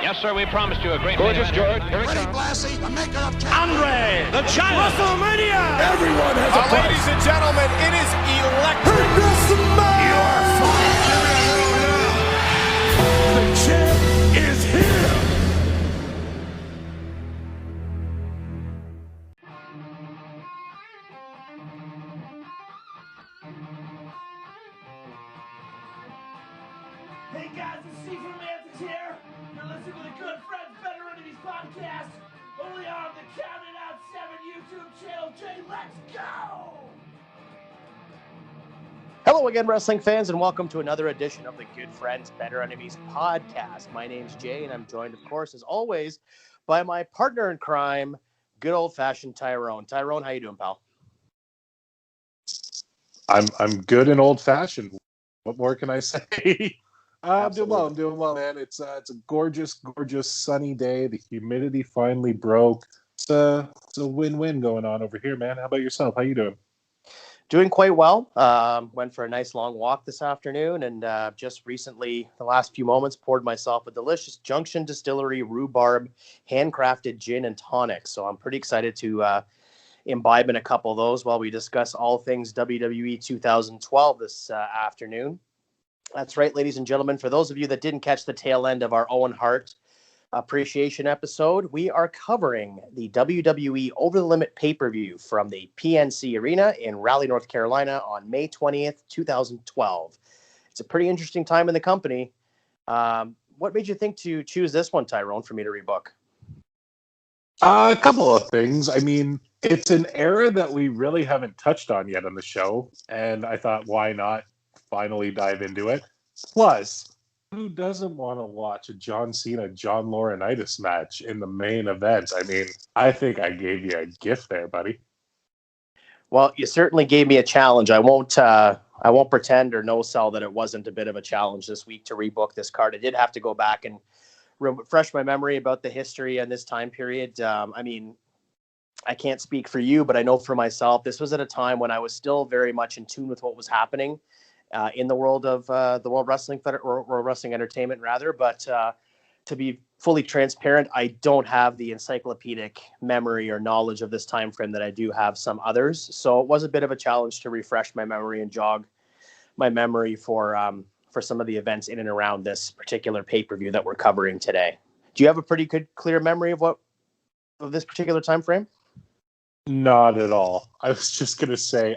Yes, sir, we promised you a great Gorgeous George. Here it Freddie comes. Blassie, the maker of Andre, the giant. WrestleMania. Everyone has a price. Ladies and gentlemen, it is electric. You're fired. The champ is here. Hey guys, it's Steve from Mantis here. You're listening to the Good Friends Better Enemies podcast. Only on the Counting Out 7 YouTube channel. Jay, let's go! Hello again, wrestling fans, and welcome to another edition of the Good Friends Better Enemies podcast. My name's Jay, and I'm joined, of course, as always, by my partner in crime, good old-fashioned Tyrone. Tyrone, how you doing, pal? I'm good and old-fashioned. What more can I say? I'm doing well, man. It's a gorgeous sunny day. The humidity finally broke. It's a win-win going on over here, man. How about yourself? How you doing? Doing quite well. Went for a nice long walk this afternoon, and just recently, the last few moments, poured myself a delicious Junction Distillery rhubarb handcrafted gin and tonic. So I'm pretty excited to imbibe in a couple of those while we discuss all things WWE 2012 this afternoon. That's right, ladies and gentlemen. For those of you that didn't catch the tail end of our Owen Hart appreciation episode, we are covering the WWE Over the Limit pay-per-view from the PNC Arena in Raleigh, North Carolina on May 20th, 2012. It's a pretty interesting time in the company. What made you think to choose this one, Tyrone, for me to rebook? A couple of things. I mean, it's an era that we really haven't touched on yet on the show, and I thought, why not finally dive into it? Plus, who doesn't want to watch a John Cena, John Laurinaitis match in the main event? I mean, I think I gave you a gift there, buddy. Well, you certainly gave me a challenge. I won't pretend or no sell that it wasn't a bit of a challenge this week to rebook this card. I did have to go back and refresh my memory about the history and this time period. I mean, I can't speak for you, but I know for myself, this was at a time when I was still very much in tune with what was happening in the world of the World Wrestling or Wrestling Entertainment, rather. But to be fully transparent, I don't have the encyclopedic memory or knowledge of this time frame that I do have some others. So it was a bit of a challenge to refresh my memory and jog my memory for some of the events in and around this particular pay-per-view that we're covering today. Do you have a pretty good, clear memory of this particular time frame? Not at all. I was just going to say,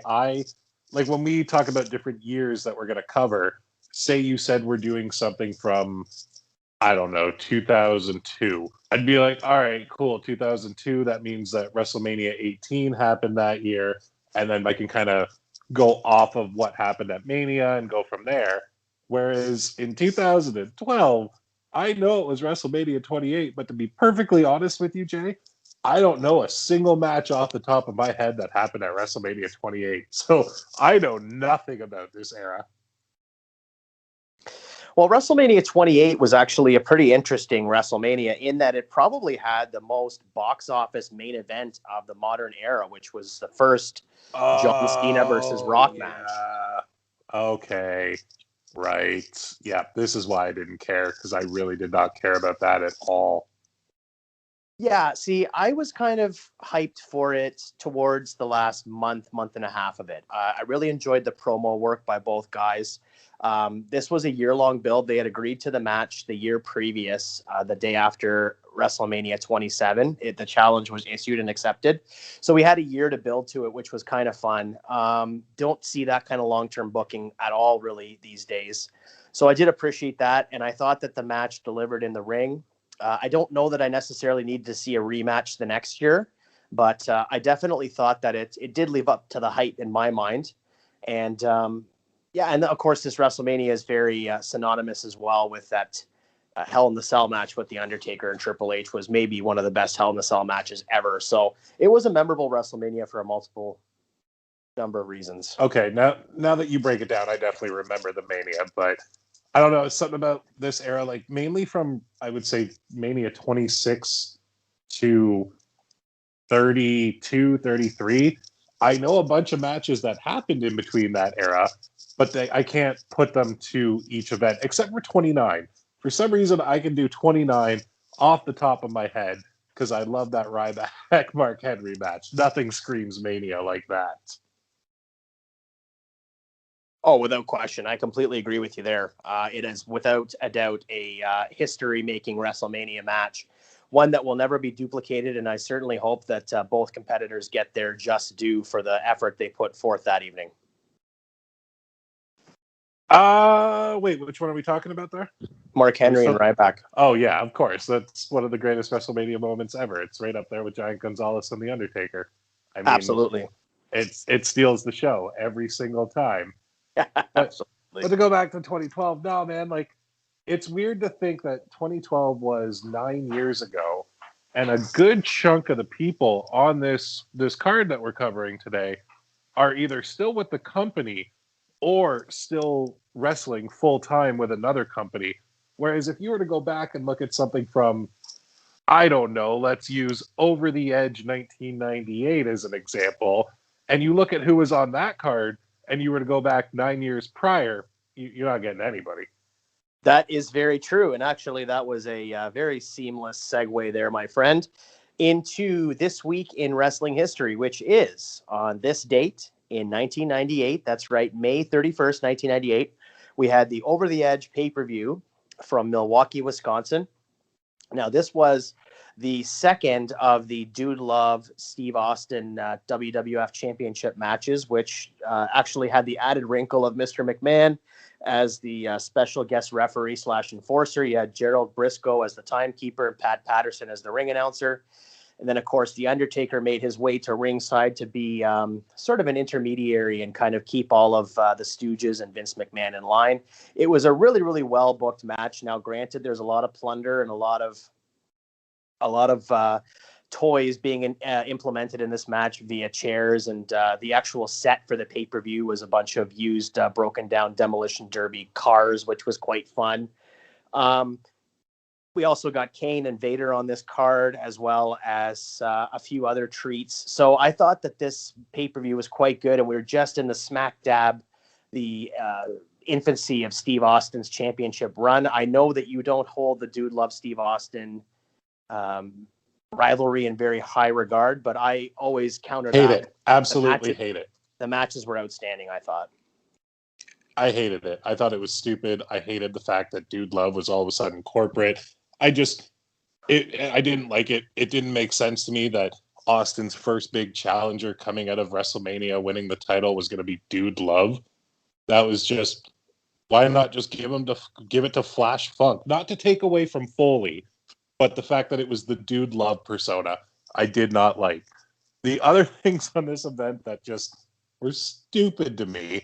like when we talk about different years that we're going to cover, say you said we're doing something from, I don't know, 2002. I'd be like, all right, cool, 2002. That means that WrestleMania 18 happened that year. And then I can kind of go off of what happened at Mania and go from there. Whereas in 2012, I know it was WrestleMania 28, but to be perfectly honest with you, Jay, I don't know a single match off the top of my head that happened at WrestleMania 28. So I know nothing about this era. Well, WrestleMania 28 was actually a pretty interesting WrestleMania in that it probably had the most box office main event of the modern era, which was the first John Cena versus Rock match. Okay. Right. Yeah, this is why I didn't care, because I really did not care about that at all. Yeah, see, I was kind of hyped for it towards the last month and a half of it. I really enjoyed the promo work by both guys. This was a year-long build. They had agreed to the match the year previous, the day after WrestleMania 27. The challenge was issued and accepted. So we had a year to build to it, which was kind of fun. Don't see that kind of long-term booking at all, really, these days. So I did appreciate that, and I thought that the match delivered in the ring. I don't know that I necessarily need to see a rematch the next year, but I definitely thought that it did live up to the hype in my mind. And yeah, and of course, this WrestleMania is very synonymous as well with that Hell in the Cell match with The Undertaker and Triple H was maybe one of the best Hell in the Cell matches ever. So it was a memorable WrestleMania for a multiple number of reasons. Okay, now that you break it down, I definitely remember the Mania, but I don't know, it's something about this era, like mainly from, I would say, Mania 26 to 32, 33. I know a bunch of matches that happened in between that era, but I can't put them to each event, except for 29. For some reason, I can do 29 off the top of my head, because I love that Ryback Mark Henry match. Nothing screams Mania like that. Oh, without question. I completely agree with you there. It is without a doubt a history-making WrestleMania match, one that will never be duplicated, and I certainly hope that both competitors get their just due for the effort they put forth that evening. Wait, which one are we talking about there? Mark Henry and Ryback. Oh, yeah, of course. That's one of the greatest WrestleMania moments ever. It's right up there with Giant Gonzalez and The Undertaker. I mean, Absolutely. It steals the show every single time. Absolutely. But to go back to 2012, no, man, like, it's weird to think that 2012 was 9 years ago, and a good chunk of the people on this card that we're covering today are either still with the company or still wrestling full time with another company. Whereas if you were to go back and look at something from, I don't know, let's use Over the Edge 1998 as an example, and you look at who was on that card, and you were to go back 9 years prior, you're not getting anybody. That is very true. And actually, that was a very seamless segue there, my friend, into this week in wrestling history, which is on this date in 1998. That's right, May 31st, 1998. We had the Over the Edge pay-per-view from Milwaukee, Wisconsin. Now, this was the second of the Dude Love Steve Austin WWF Championship matches, which actually had the added wrinkle of Mr. McMahon as the special guest referee / enforcer. You had Gerald Briscoe as the timekeeper and Pat Patterson as the ring announcer. And then, of course, The Undertaker made his way to ringside to be sort of an intermediary and kind of keep all of the Stooges and Vince McMahon in line. It was a really, really well-booked match. Now, granted, there's a lot of plunder and a lot of toys being implemented in this match via chairs, and the actual set for the pay-per-view was a bunch of used, broken-down Demolition Derby cars, which was quite fun. We also got Kane and Vader on this card, as well as a few other treats. So I thought that this pay-per-view was quite good, and we were just in the smack dab, the infancy of Steve Austin's championship run. I know that you don't hold the Dude Love Steve Austin rivalry in very high regard, but I always counter that. Hate it. Absolutely hate it. The matches were outstanding, I thought. I hated it. I thought it was stupid. I hated the fact that Dude Love was all of a sudden corporate. I didn't like it. It didn't make sense to me that Austin's first big challenger coming out of WrestleMania winning the title was going to be Dude Love. That was just, why not just give it to Flash Funk? Not to take away from Foley, but the fact that it was the Dude Love persona, I did not like. The other things on this event that just were stupid to me,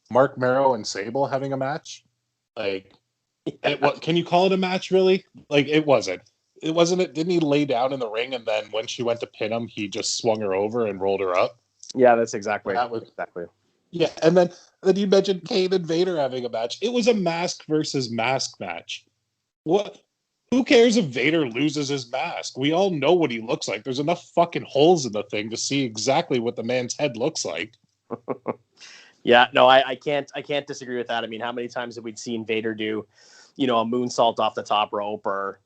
Mark Merrow and Sable having a match, like, what can you call it a match, really? Like, it wasn't. Didn't he lay down in the ring, and then when she went to pin him, he just swung her over and rolled her up? Yeah, that's exactly. Yeah, and then you mentioned Kane and Vader having a match. It was a mask versus mask match. What? Who cares if Vader loses his mask? We all know what he looks like. There's enough fucking holes in the thing to see exactly what the man's head looks like. Yeah, no, I can't disagree with that. I mean, how many times have we seen Vader do, a moonsault off the top rope, or,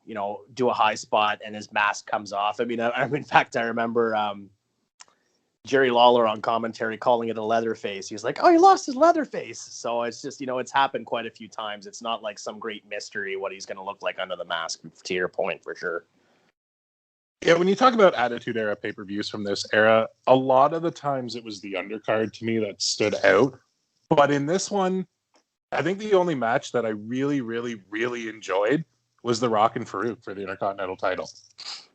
do a high spot and his mask comes off? I mean, in fact, I remember Jerry Lawler on commentary calling it a leather face. He's like, oh, he lost his leather face. So it's just, it's happened quite a few times. It's not like some great mystery what he's going to look like under the mask, to your point, for sure. Yeah, when you talk about Attitude Era pay-per-views from this era, a lot of the times it was the undercard to me that stood out. But in this one, I think the only match that I really, really, really enjoyed was the Rock and Farouk for the Intercontinental title.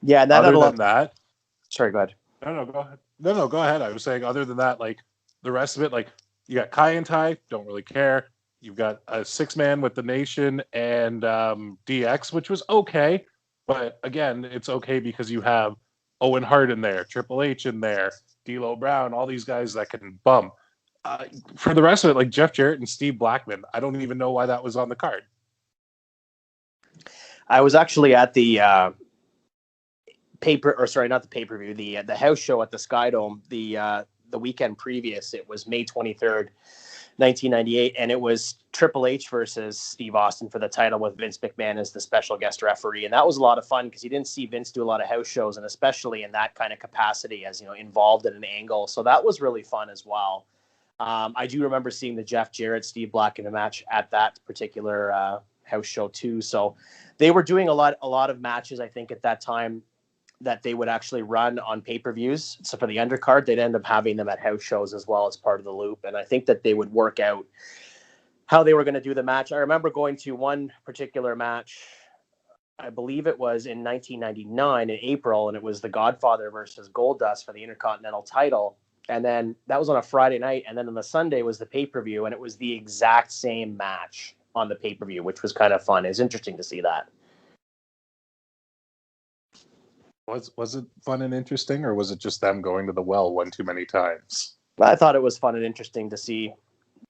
Yeah, and other than that... Sorry, go ahead. No, go ahead. No, go ahead. I was saying, other than that, like, the rest of it, like, you got Kai and Tai, don't really care. You've got a 6-man with the Nation and DX, which was okay. But again, it's okay because you have Owen Hart in there, Triple H in there, D'Lo Brown, all these guys that can bump. For the rest of it, like Jeff Jarrett and Steve Blackman, I don't even know why that was on the card. I was actually at the not the pay-per-view, the house show at the Sky Dome, the weekend previous. It was May 23rd, 1998, and it was Triple H versus Steve Austin for the title with Vince McMahon as the special guest referee. And that was a lot of fun because you didn't see Vince do a lot of house shows, and especially in that kind of capacity as, involved in an angle. So that was really fun as well. I do remember seeing the Jeff Jarrett, Steve Black in a match at that particular house show too. So they were doing a lot of matches, I think, at that time that they would actually run on pay-per-views. So for the undercard, they'd end up having them at house shows as well as part of the loop. And I think that they would work out how they were going to do the match. I remember going to one particular match, I believe it was in 1999 in April, and it was the Godfather versus Goldust for the Intercontinental title. And then that was on a Friday night. And then on the Sunday was the pay-per-view, and it was the exact same match on the pay-per-view, which was kind of fun. It was interesting to see that. Was it fun and interesting, or was it just them going to the well one too many times? I thought it was fun and interesting to see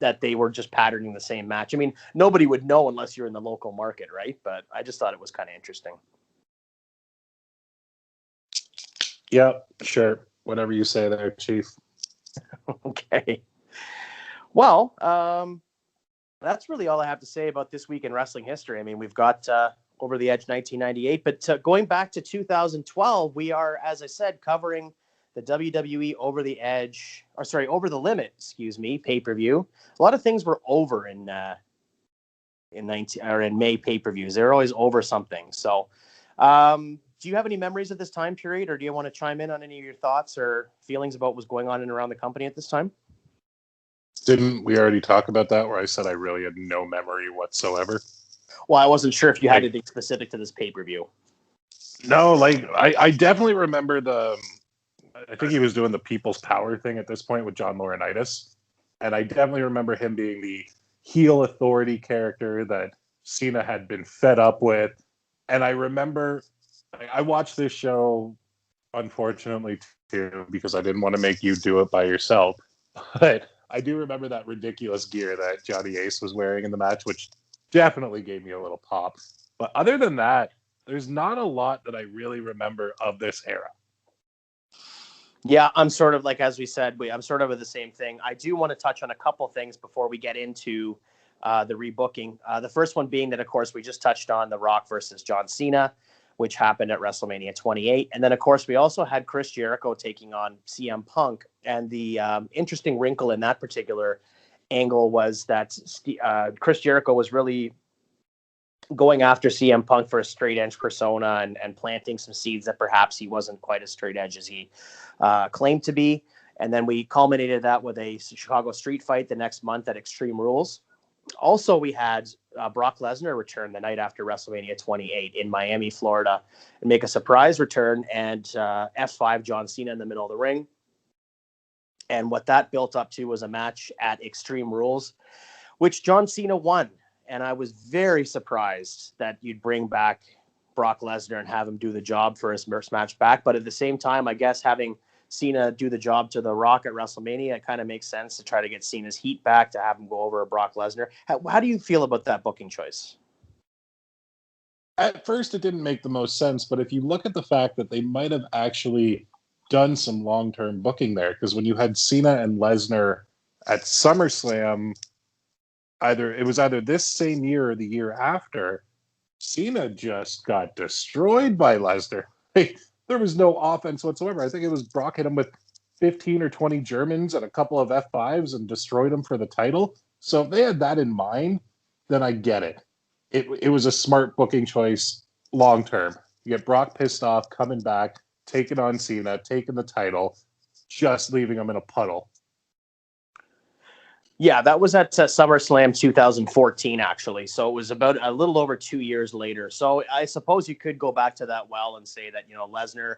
that they were just patterning the same match. I mean, nobody would know unless you're in the local market, right? But I just thought it was kind of interesting. Yeah, sure. Whatever you say there, Chief. Okay. Well, that's really all I have to say about this week in wrestling history. I mean, we've got Over the Edge 1998, but going back to 2012, we are, as I said, covering the WWE Over the Limit, pay-per-view. A lot of things were over in May pay-per-views. They're always over something. So, do you have any memories of this time period, or do you want to chime in on any of your thoughts or feelings about what was going on in and around the company at this time? Didn't we already talk about that, where I said I really had no memory whatsoever? Well, I wasn't sure if you had anything specific to this pay-per-view. No, I definitely remember I think he was doing the People's Power thing at this point with John Laurinaitis. And I definitely remember him being the heel authority character that Cena had been fed up with. And I remember I watched this show, unfortunately, too, because I didn't want to make you do it by yourself. But I do remember that ridiculous gear that Johnny Ace was wearing in the match, which definitely gave me a little pop. But other than that, there's not a lot that I really remember of this era. Yeah, I'm sort of like, as we said, I'm sort of with the same thing. I do want to touch on a couple things before we get into the rebooking. The first one being that, of course, we just touched on The Rock versus John Cena, which happened at WrestleMania 28. And then, of course, we also had Chris Jericho taking on CM Punk. And the interesting wrinkle in that particular angle was that Chris Jericho was really going after CM Punk for a straight edge persona and planting some seeds that perhaps he wasn't quite as straight edge as he claimed to be. And then we culminated that with a Chicago street fight the next month at Extreme Rules. Also, we had Brock Lesnar return the night after WrestleMania 28 in Miami, Florida, and make a surprise return and F5 John Cena in the middle of the ring. And what that built up to was a match at Extreme Rules, which John Cena won. And I was very surprised that you'd bring back Brock Lesnar and have him do the job for his first match back. But at the same time, I guess having Cena do the job to The Rock at WrestleMania, it kind of makes sense to try to get Cena's heat back, to have him go over Brock Lesnar. How do you feel about that booking choice? At first, it didn't make the most sense, but if you look at the fact that they might have actually done some long-term booking there, because when you had Cena and Lesnar at SummerSlam, it was either this same year or the year after, Cena just got destroyed by Lesnar. There was no offense whatsoever. I think it was Brock hit him with 15 or 20 Germans and a couple of F5s and destroyed him for the title. So if they had that in mind, then I get it. It was a smart booking choice long term. You get Brock pissed off, coming back, taking on Cena, taking the title, just leaving him in a puddle. Yeah, that was at SummerSlam 2014, actually. So it was about a little over 2 years later. So I suppose you could go back to that well and say that, Lesnar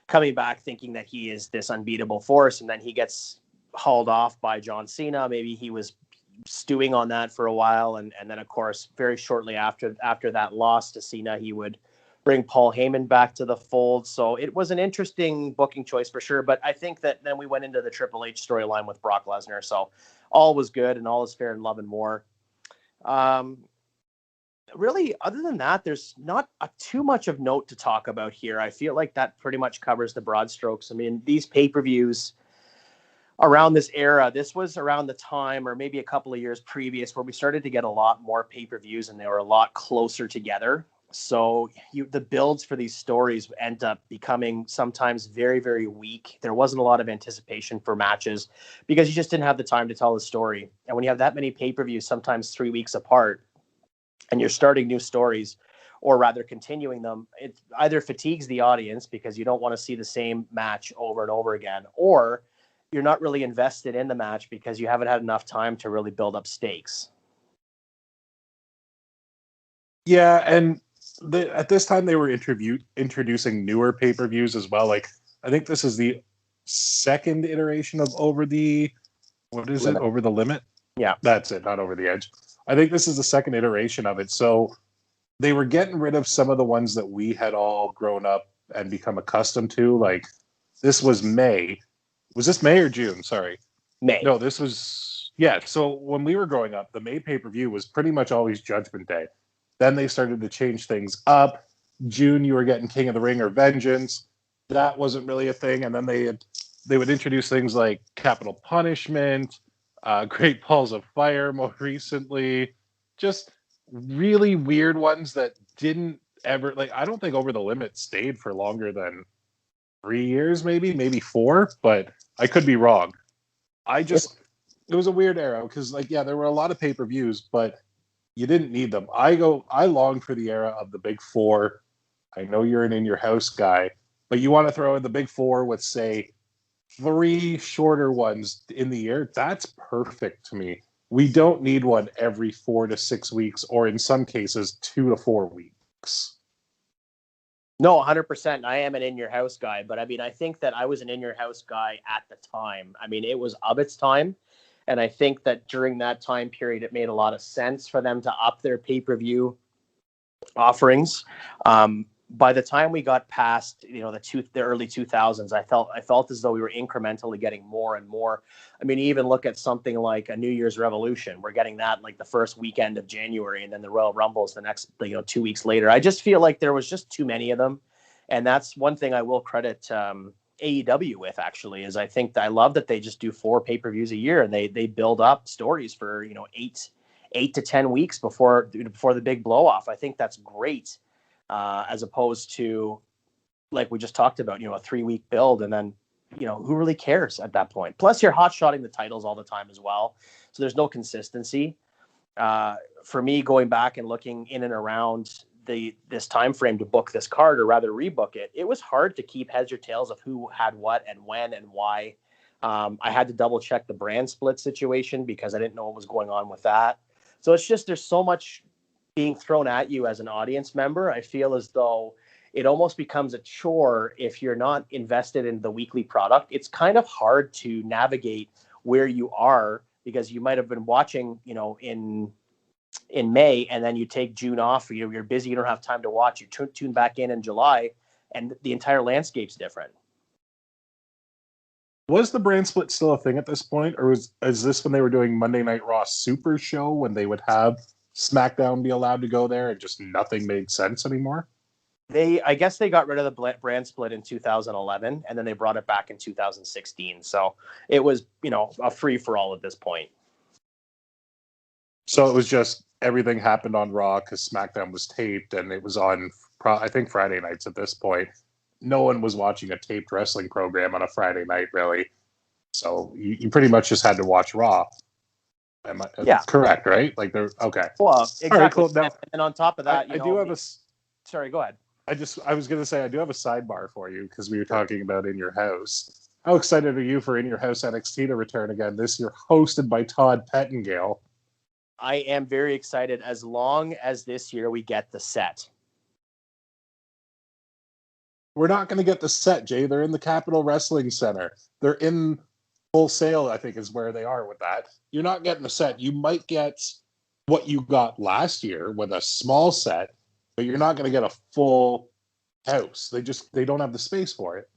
coming back thinking that he is this unbeatable force, and then he gets hauled off by John Cena. Maybe he was stewing on that for a while. And then, of course, very shortly after that loss to Cena, he would bring Paul Heyman back to the fold. So it was an interesting booking choice for sure. But I think that then we went into the Triple H storyline with Brock Lesnar. So all was good and all is fair in love and more. Really, other than that, there's not too much of note to talk about here. I feel like that pretty much covers the broad strokes. I mean, these pay-per-views around this era, this was around the time, or maybe a couple of years previous, where we started to get a lot more pay-per-views and they were a lot closer together. So the builds for these stories end up becoming sometimes very, very weak. There wasn't a lot of anticipation for matches because you just didn't have the time to tell the story. And when you have that many pay-per-views, sometimes 3 weeks apart, and you're starting new stories, or rather continuing them, it either fatigues the audience because you don't want to see the same match over and over again, or you're not really invested in the match because you haven't had enough time to really build up stakes. Yeah, and at this time they were introducing newer pay-per-views as well. Like, I think this is the second iteration of Over the Limit? Yeah. That's it, not Over the Edge. I think this is the second iteration of it. So they were getting rid of some of the ones that we had all grown up and become accustomed to. Like, this was May. Was this May or June? Sorry. May. No, this was... Yeah, so when we were growing up, the May pay-per-view was pretty much always Judgment Day. Then they started to change things up. June, you were getting King of the Ring or Vengeance. That wasn't really a thing. And then they would introduce things like Capital Punishment, Great Balls of Fire more recently. Just really weird ones that didn't ever... Like, I don't think Over the Limit stayed for longer than 3 years, maybe 4, but I could be wrong. It was a weird era because, like, yeah, there were a lot of pay-per-views, but you didn't need them. I long for the era of the big 4. I know you're an In Your House guy, but you want to throw in the big 4 with, say, 3 shorter ones in the year. That's perfect to me. We don't need one every 4 to 6 weeks, or in some cases, 2 to 4 weeks. No, 100%. I am an In Your House guy, but I mean, I think that I was an In Your House guy at the time. I mean, it was of its time. And I think that during that time period, it made a lot of sense for them to up their pay-per-view offerings. By the time we got past, the early 2000s, I felt as though we were incrementally getting more and more. I mean, even look at something like a New Year's Revolution. We're getting that like the first weekend of January, and then the Royal Rumbles the next 2 weeks later. I just feel like there was just too many of them, and that's one thing I will credit AEW with, actually, is I think I love that they just do 4 pay-per-views a year, and they build up stories for 8 to 10 weeks before the big blow off. I think that's great. As opposed to, like we just talked about, a 3-week build, and then, who really cares at that point? Plus, you're hot-shotting the titles all the time as well, so there's no consistency. For me, going back and looking in and around this time frame to book this card, or rather rebook it, it was hard to keep heads or tails of who had what and when and why. I had to double-check the brand split situation because I didn't know what was going on with that. So it's just, there's so much being thrown at you as an audience member. I feel as though it almost becomes a chore if you're not invested in the weekly product. It's kind of hard to navigate where you are, because you might have been watching, in May, and then you take June off. You're busy. You don't have time to watch. You tune back in July, and the entire landscape's different. Was the brand split still a thing at this point, or is this when they were doing Monday Night Raw Super Show, when they would have SmackDown be allowed to go there and just nothing made sense anymore? I guess they got rid of the brand split in 2011, and then they brought it back in 2016. So it was, a free for all at this point. So it was just everything happened on Raw because SmackDown was taped, and it was on, I think, Friday nights at this point. No one was watching a taped wrestling program on a Friday night, really. So you pretty much just had to watch Raw. Yeah, correct, right? Like, they're okay. Well, exactly. All right, cool. Now, and on top of that, I do have a. Sorry, go ahead. I was going to say, I do have a sidebar for you because we were talking about In Your House. How excited are you for In Your House NXT to return again this year, hosted by Todd Pettengill? I am very excited, as long as this year we get the set. We're not going to get the set, Jay. They're in the Capitol Wrestling Center. They're in Full Sail, I think, is where they are with that. You're not getting the set. You might get what you got last year with a small set, but you're not going to get a full house. They don't have the space for it.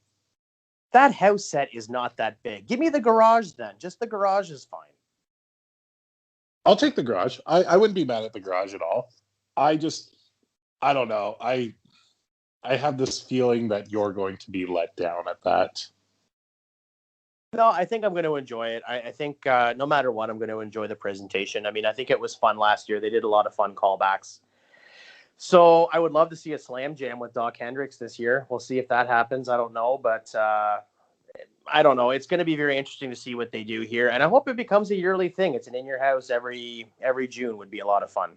That house set is not that big. Give me the garage then. Just the garage is fine. I'll take the garage. I wouldn't be mad at the garage at all. I don't know. I have this feeling that you're going to be let down at that. No, I think I'm going to enjoy it. I think no matter what, I'm going to enjoy the presentation. I mean, I think it was fun last year. They did a lot of fun callbacks. So I would love to see a slam jam with Doc Hendricks this year. We'll see if that happens. I don't know, but I don't know. It's going to be very interesting to see what they do here, and I hope it becomes a yearly thing. It's an in your house every June would be a lot of fun.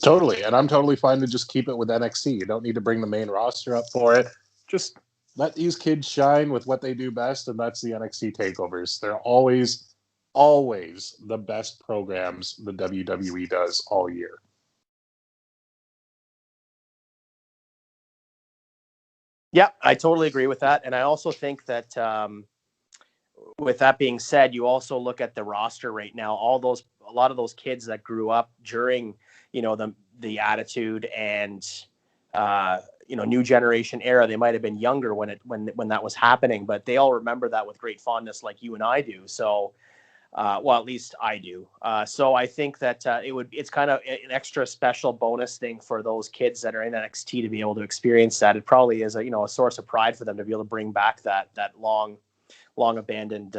Totally, and I'm totally fine to just keep it with NXT. You don't need to bring the main roster up for it. Just let these kids shine with what they do best, and that's the NXT takeovers. They're always the best programs the WWE does all year. Yeah, I totally agree with that. And I also think that with that being said, you also look at the roster right now, a lot of those kids that grew up during, the Attitude and, new generation era, they might've been younger when that was happening, but they all remember that with great fondness, like you and I do. So, well, at least I do. So I think that it's kind of an extra special bonus thing for those kids that are in NXT to be able to experience that. It probably is a source of pride for them to be able to bring back that long abandoned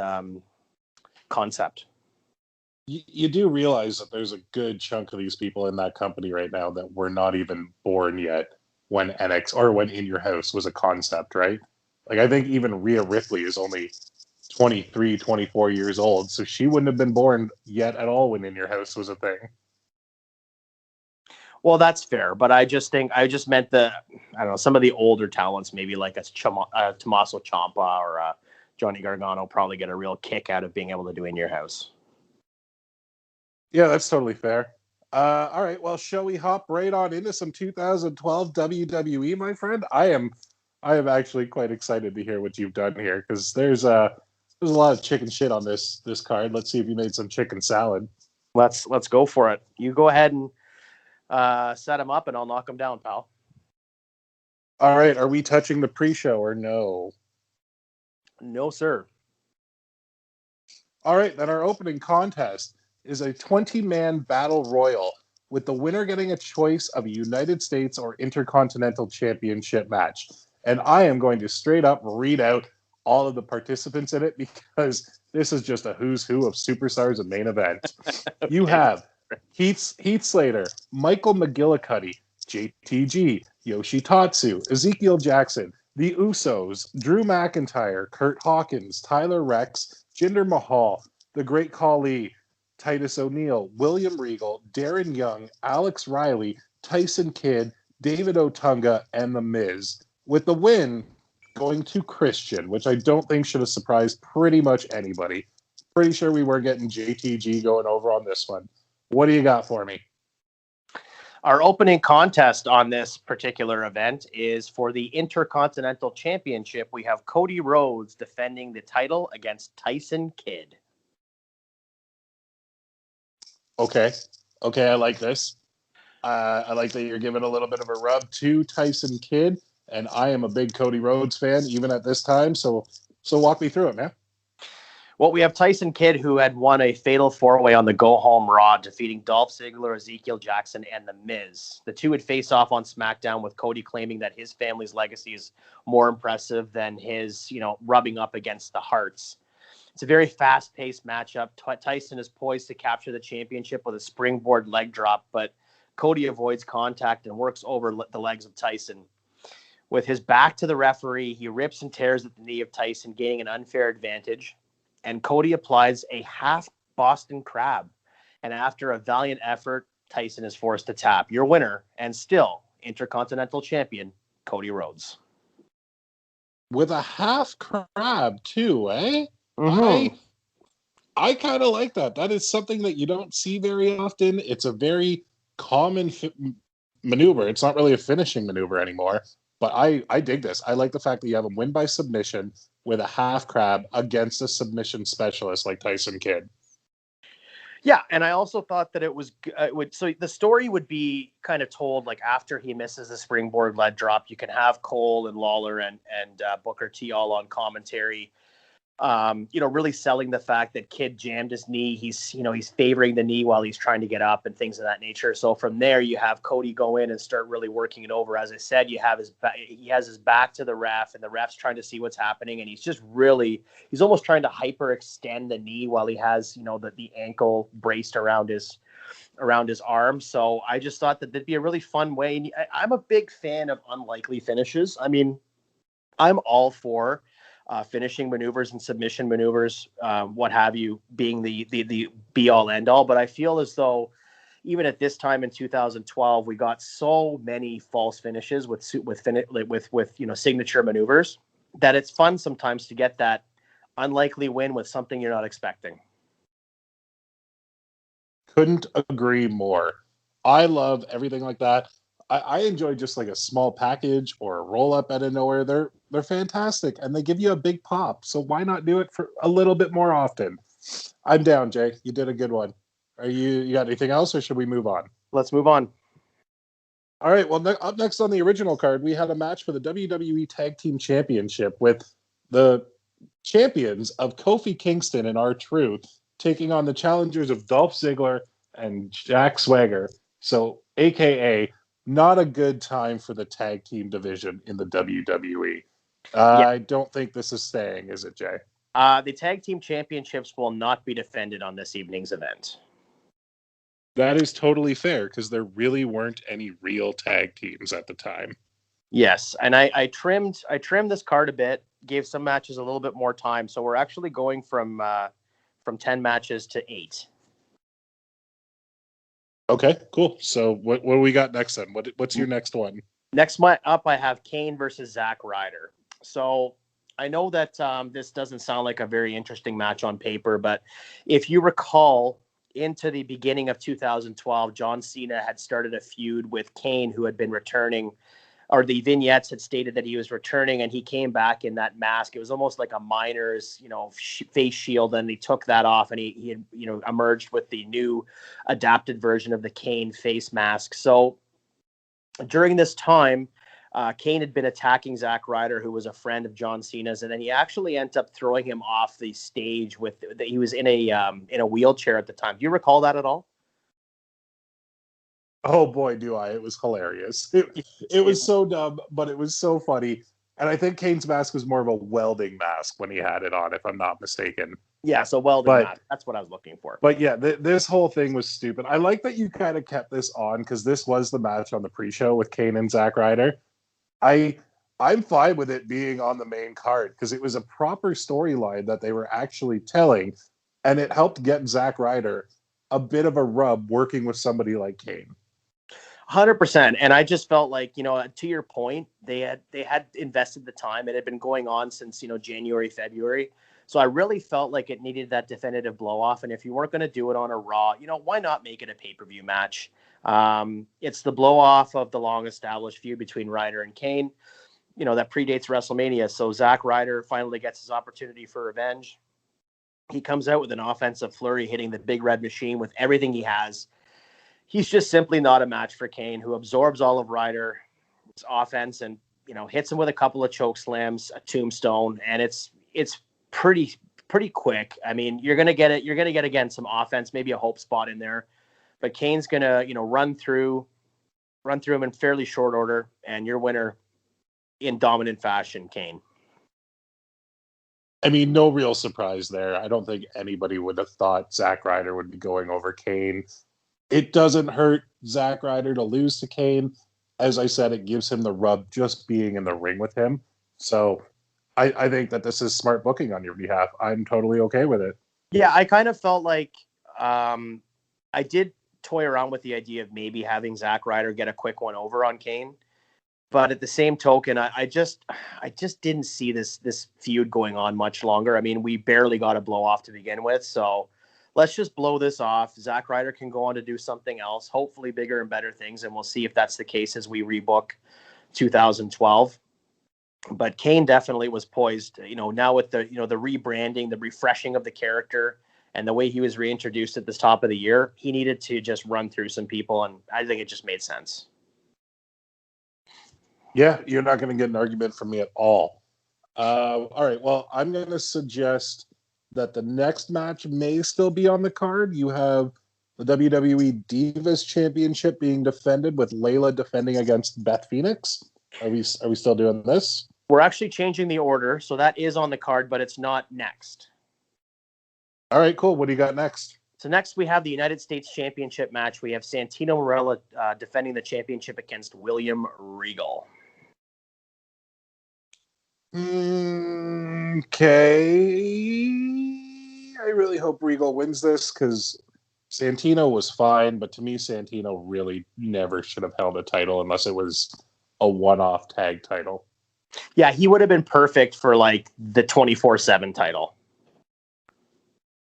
concept. You do realize that there's a good chunk of these people in that company right now that were not even born yet when when In Your House was a concept, right? Like, I think even Rhea Ripley is only 23, 24 years old, so she wouldn't have been born yet at all when In Your House was a thing. Well, that's fair, but I just meant some of the older talents, maybe like Tommaso Ciampa or Johnny Gargano, probably get a real kick out of being able to do In Your House. Yeah, that's totally fair. All right, well, shall we hop right on into some 2012 WWE, my friend? I am actually quite excited to hear what you've done here, because there's a lot of chicken shit on this card. Let's see if you made some chicken salad. Let's go for it. You go ahead and set him up, and I'll knock him down, pal. All right, are we touching the pre-show or no? No, sir. All right, then our opening contest is a 20-man battle royal, with the winner getting a choice of a United States or Intercontinental Championship match. And I am going to straight up read out all of the participants in it, because this is just a who's who of superstars and main event. Okay. You have Heath Slater, Michael McGillicuddy, JTG, Yoshitatsu, Ezekiel Jackson, The Usos, Drew McIntyre, Kurt Hawkins, Tyler Rex, Jinder Mahal, The Great Khali, Titus O'Neil, William Regal, Darren Young, Alex Riley, Tyson Kidd, David Otunga, and The Miz. With the win going to Christian, which I don't think should have surprised pretty much anybody. Pretty sure we were getting JTG going over on this one. What do you got for me? Our opening contest on this particular event is for the Intercontinental Championship. We have Cody Rhodes defending the title against Tyson Kidd. Okay, I like this. I like that you're giving a little bit of a rub to Tyson Kidd, and I am a big Cody Rhodes fan, even at this time. So walk me through it, man. Well, we have Tyson Kidd, who had won a fatal four-way on the go-home Raw, defeating Dolph Ziggler, Ezekiel Jackson, and The Miz. The two would face off on SmackDown, with Cody claiming that his family's legacy is more impressive than his, rubbing up against the Harts. It's a very fast-paced matchup. Tyson is poised to capture the championship with a springboard leg drop, but Cody avoids contact and works over the legs of Tyson. With his back to the referee, he rips and tears at the knee of Tyson, gaining an unfair advantage. And Cody applies a half Boston Crab. And after a valiant effort, Tyson is forced to tap. Your winner, and still Intercontinental Champion, Cody Rhodes. With a half crab, too, eh? Mm-hmm. I kind of like that. That is something that you don't see very often. It's a very common maneuver. It's not really a finishing maneuver anymore. But I dig this. I like the fact that you have him win by submission with a half crab against a submission specialist like Tyson Kidd. Yeah, and I also thought that it was so the story would be kind of told like after he misses the springboard leg drop. You can have Cole and Lawler and Booker T all on commentary, Really selling the fact that Kid jammed his knee. He's favoring the knee while he's trying to get up and things of that nature. So from there, you have Cody go in and start really working it over. As I said, he has his back to the ref, and the ref's trying to see what's happening, and he's almost trying to hyperextend the knee while he has the ankle braced around his arm. So I just thought that that'd be a really fun way. And I'm a big fan of unlikely finishes. I mean, I'm all for finishing maneuvers and submission maneuvers, what have you, being the be all end all. But I feel as though even at this time in 2012, we got so many false finishes with signature maneuvers that it's fun sometimes to get that unlikely win with something you're not expecting. Couldn't agree more. I love everything like that. I enjoy just like a small package or a roll up out of nowhere. They're fantastic and they give you a big pop. So why not do it for a little bit more often? I'm down, Jay. You did a good one. You got anything else, or should we move on? Let's move on. All right. Well, up next on the original card, we had a match for the WWE Tag Team Championship with the champions of Kofi Kingston and R-Truth taking on the challengers of Dolph Ziggler and Jack Swagger. So, AKA, not a good time for the tag team division in the WWE. I don't think this is staying, is it, Jay? The tag team championships will not be defended on this evening's event. That is totally fair, because there really weren't any real tag teams at the time. Yes, and I trimmed this card a bit, gave some matches a little bit more time, so we're actually going from 10 matches to 8. Okay, cool. So what do we got next then? What's your next one? Next up, I have Kane versus Zack Ryder. So I know that this doesn't sound like a very interesting match on paper, but if you recall, into the beginning of 2012, John Cena had started a feud with Kane, who had been returning, or the vignettes had stated that he was returning, and he came back in that mask. It was almost like a miner's, face shield, and he took that off, and he had, emerged with the new adapted version of the Kane face mask. So during this time, Kane had been attacking Zack Ryder, who was a friend of John Cena's, and then he actually ended up throwing him off the stage he was in a wheelchair at the time. Do you recall that at all? Oh boy, do I. It was hilarious. It was so dumb, but it was so funny. And I think Kane's mask was more of a welding mask when he had it on, if I'm not mistaken. Yeah, so welding mask. That's what I was looking for. But yeah, this whole thing was stupid. I like that you kind of kept this on, because this was the match on the pre-show with Kane and Zack Ryder. I'm fine with it being on the main card, because it was a proper storyline that they were actually telling, and it helped get Zack Ryder a bit of a rub working with somebody like Kane. 100%. And I just felt like, to your point, they had invested the time. It had been going on since, January, February. So I really felt like it needed that definitive blow off. And if you weren't going to do it on a Raw, why not make it a pay-per-view match? It's the blow off of the long established feud between Ryder and Kane, that predates WrestleMania. So Zack Ryder finally gets his opportunity for revenge. He comes out with an offensive flurry, hitting the big red machine with everything he has. He's just simply not a match for Kane, who absorbs all of Ryder's offense and, hits him with a couple of choke slams, a tombstone, and it's pretty quick. I mean, you're going to get it. You're going to get, again, some offense, maybe a hope spot in there, but Kane's going to, run through him in fairly short order, and your winner in dominant fashion, Kane. I mean, no real surprise there. I don't think anybody would have thought Zack Ryder would be going over Kane. It doesn't hurt Zack Ryder to lose to Kane. As I said, it gives him the rub just being in the ring with him. So I think that this is smart booking on your behalf. I'm totally okay with it. Yeah, I kind of felt like I did toy around with the idea of maybe having Zack Ryder get a quick one over on Kane. But at the same token, I just didn't see this feud going on much longer. I mean, we barely got a blow off to begin with. So let's just blow this off. Zack Ryder can go on to do something else, hopefully bigger and better things. And we'll see if that's the case as we rebook 2012. But Kane definitely was poised, now with the rebranding, the refreshing of the character, and the way he was reintroduced at the top of the year, he needed to just run through some people. And I think it just made sense. Yeah, you're not going to get an argument from me at all. All right. Well, I'm going to suggest that the next match may still be on the card. You have the WWE Divas Championship being defended with Layla defending against Beth Phoenix. Are we still doing this? We're actually changing the order, so that is on the card, but it's not next. All right, cool. What do you got next? So next we have the United States Championship match. We have Santino Marella defending the championship against William Regal. Okay. I really hope Regal wins this because Santino was fine, but to me, Santino really never should have held a title unless it was a one-off tag title. Yeah, he would have been perfect for like the 24/7 title.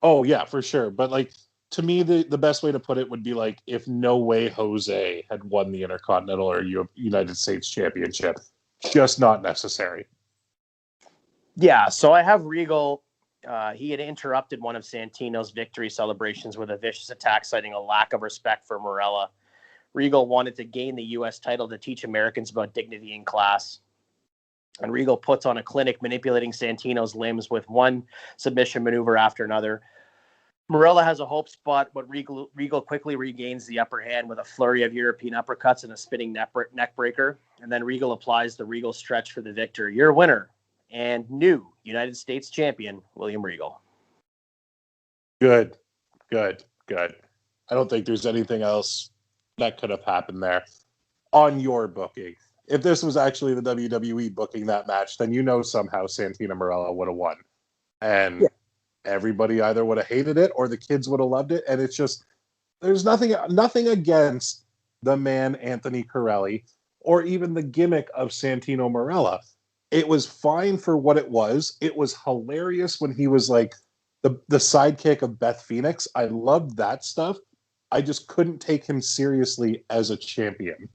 Oh, yeah, for sure. But like to me, the best way to put it would be like if No Way Jose had won the Intercontinental or United States Championship. Just not necessary. Yeah, so I have Regal. He had interrupted one of Santino's victory celebrations with a vicious attack, citing a lack of respect for Marella. Regal wanted to gain the U.S. title to teach Americans about dignity and class. And Regal puts on a clinic manipulating Santino's limbs with one submission maneuver after another. Marella has a hope spot, but Regal quickly regains the upper hand with a flurry of European uppercuts and a spinning neck breaker. And then Regal applies the Regal stretch for the victory. Your winner and new United States champion, William Regal. Good. I don't think there's anything else that could have happened there on your booking. If this was actually the WWE booking that match, then somehow Santino Marella would have won. And everybody either would have hated it or the kids would have loved it. And it's just, there's nothing against the man, Anthony Corelli, or even the gimmick of Santino Marella. It was fine for what it was. It was hilarious when he was like the sidekick of Beth Phoenix. I loved that stuff. I just couldn't take him seriously as a champion.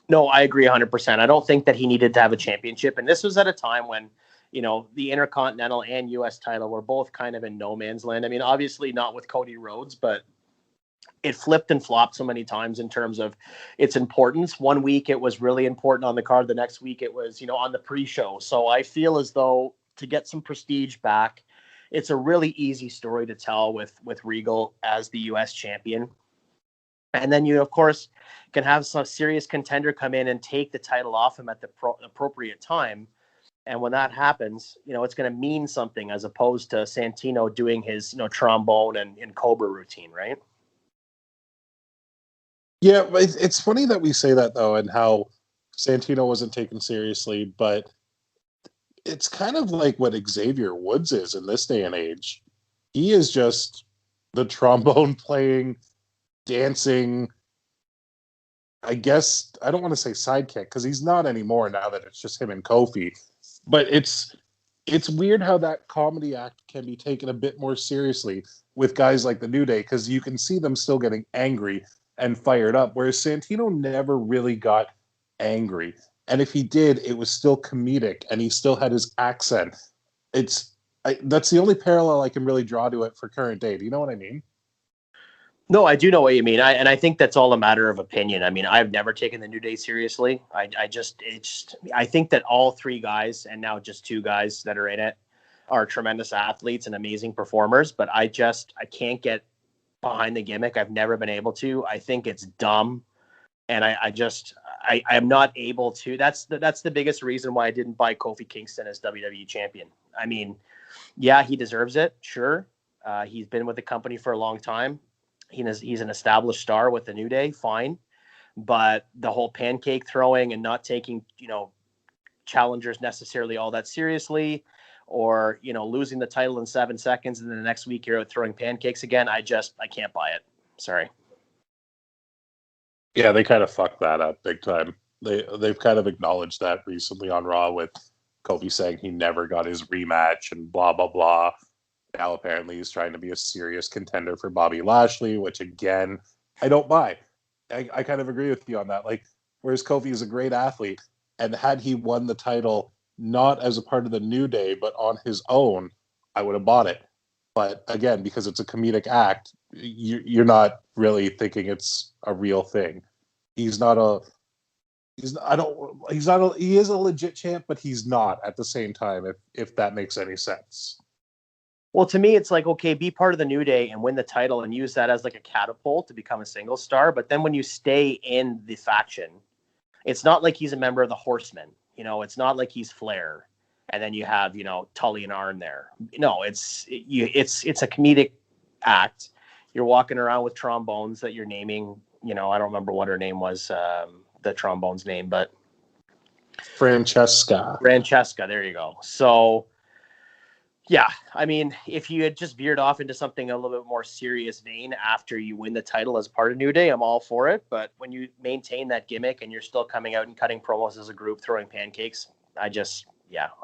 No, I agree 100%. I don't think that he needed to have a championship. And this was at a time when, the Intercontinental and U.S. title were both kind of in no man's land. I mean, obviously not with Cody Rhodes, but it flipped and flopped so many times in terms of its importance. One week it was really important on the card. The next week it was, on the pre-show. So I feel as though to get some prestige back, it's a really easy story to tell with Regal as the U.S. champion. And then you, of course, can have some serious contender come in and take the title off him at the appropriate time. And when that happens, it's going to mean something as opposed to Santino doing his, trombone and Cobra routine, right? Yeah, it's funny that we say that, though, and how Santino wasn't taken seriously, but it's kind of like what Xavier Woods is in this day and age. He is just the trombone playing, dancing, I guess, I don't want to say sidekick, because he's not anymore now that it's just him and Kofi. But it's weird how that comedy act can be taken a bit more seriously with guys like the New Day, because you can see them still getting angry and fired up, whereas Santino never really got angry. And if he did, it was still comedic, and he still had his accent. That's the only parallel I can really draw to it for current day. Do you know what I mean? No, I do know what you mean. I think that's all a matter of opinion. I mean, I've never taken the New Day seriously. I think that all three guys, and now just two guys that are in it, are tremendous athletes and amazing performers. But I can't get behind the gimmick. I've never been able to. I think it's dumb, and I'm not able to. That's the biggest reason why I didn't buy Kofi Kingston as WWE champion. I mean, yeah, he deserves it. Sure, he's been with the company for a long time. He's an established star with the New Day, fine. But the whole pancake throwing and not taking, challengers necessarily all that seriously, or, losing the title in 7 seconds and then the next week you're out throwing pancakes again, I can't buy it. Sorry. Yeah, they kind of fucked that up big time. They've kind of acknowledged that recently on Raw with Kofi saying he never got his rematch and blah, blah, blah. Now apparently he's trying to be a serious contender for Bobby Lashley, which again, I don't buy. I kind of agree with you on that. Like, whereas Kofi is a great athlete, and had he won the title not as a part of the New Day, but on his own, I would have bought it. But again, because it's a comedic act, you're not really thinking it's a real thing. He's not He is a legit champ, but he's not at the same time. If that makes any sense. Well, to me, it's like, okay, be part of the New Day and win the title and use that as like a catapult to become a single star. But then when you stay in the faction, it's not like he's a member of the Horsemen. It's not like he's Flair, and then you have Tully and Arn there. No, it's a comedic act. You're walking around with trombones that you're naming. I don't remember what her name was, the trombone's name, but Francesca. There you go. So, yeah, I mean, if you had just veered off into something a little bit more serious vein after you win the title as part of New Day, I'm all for it. But when you maintain that gimmick and you're still coming out and cutting promos as a group, throwing pancakes, I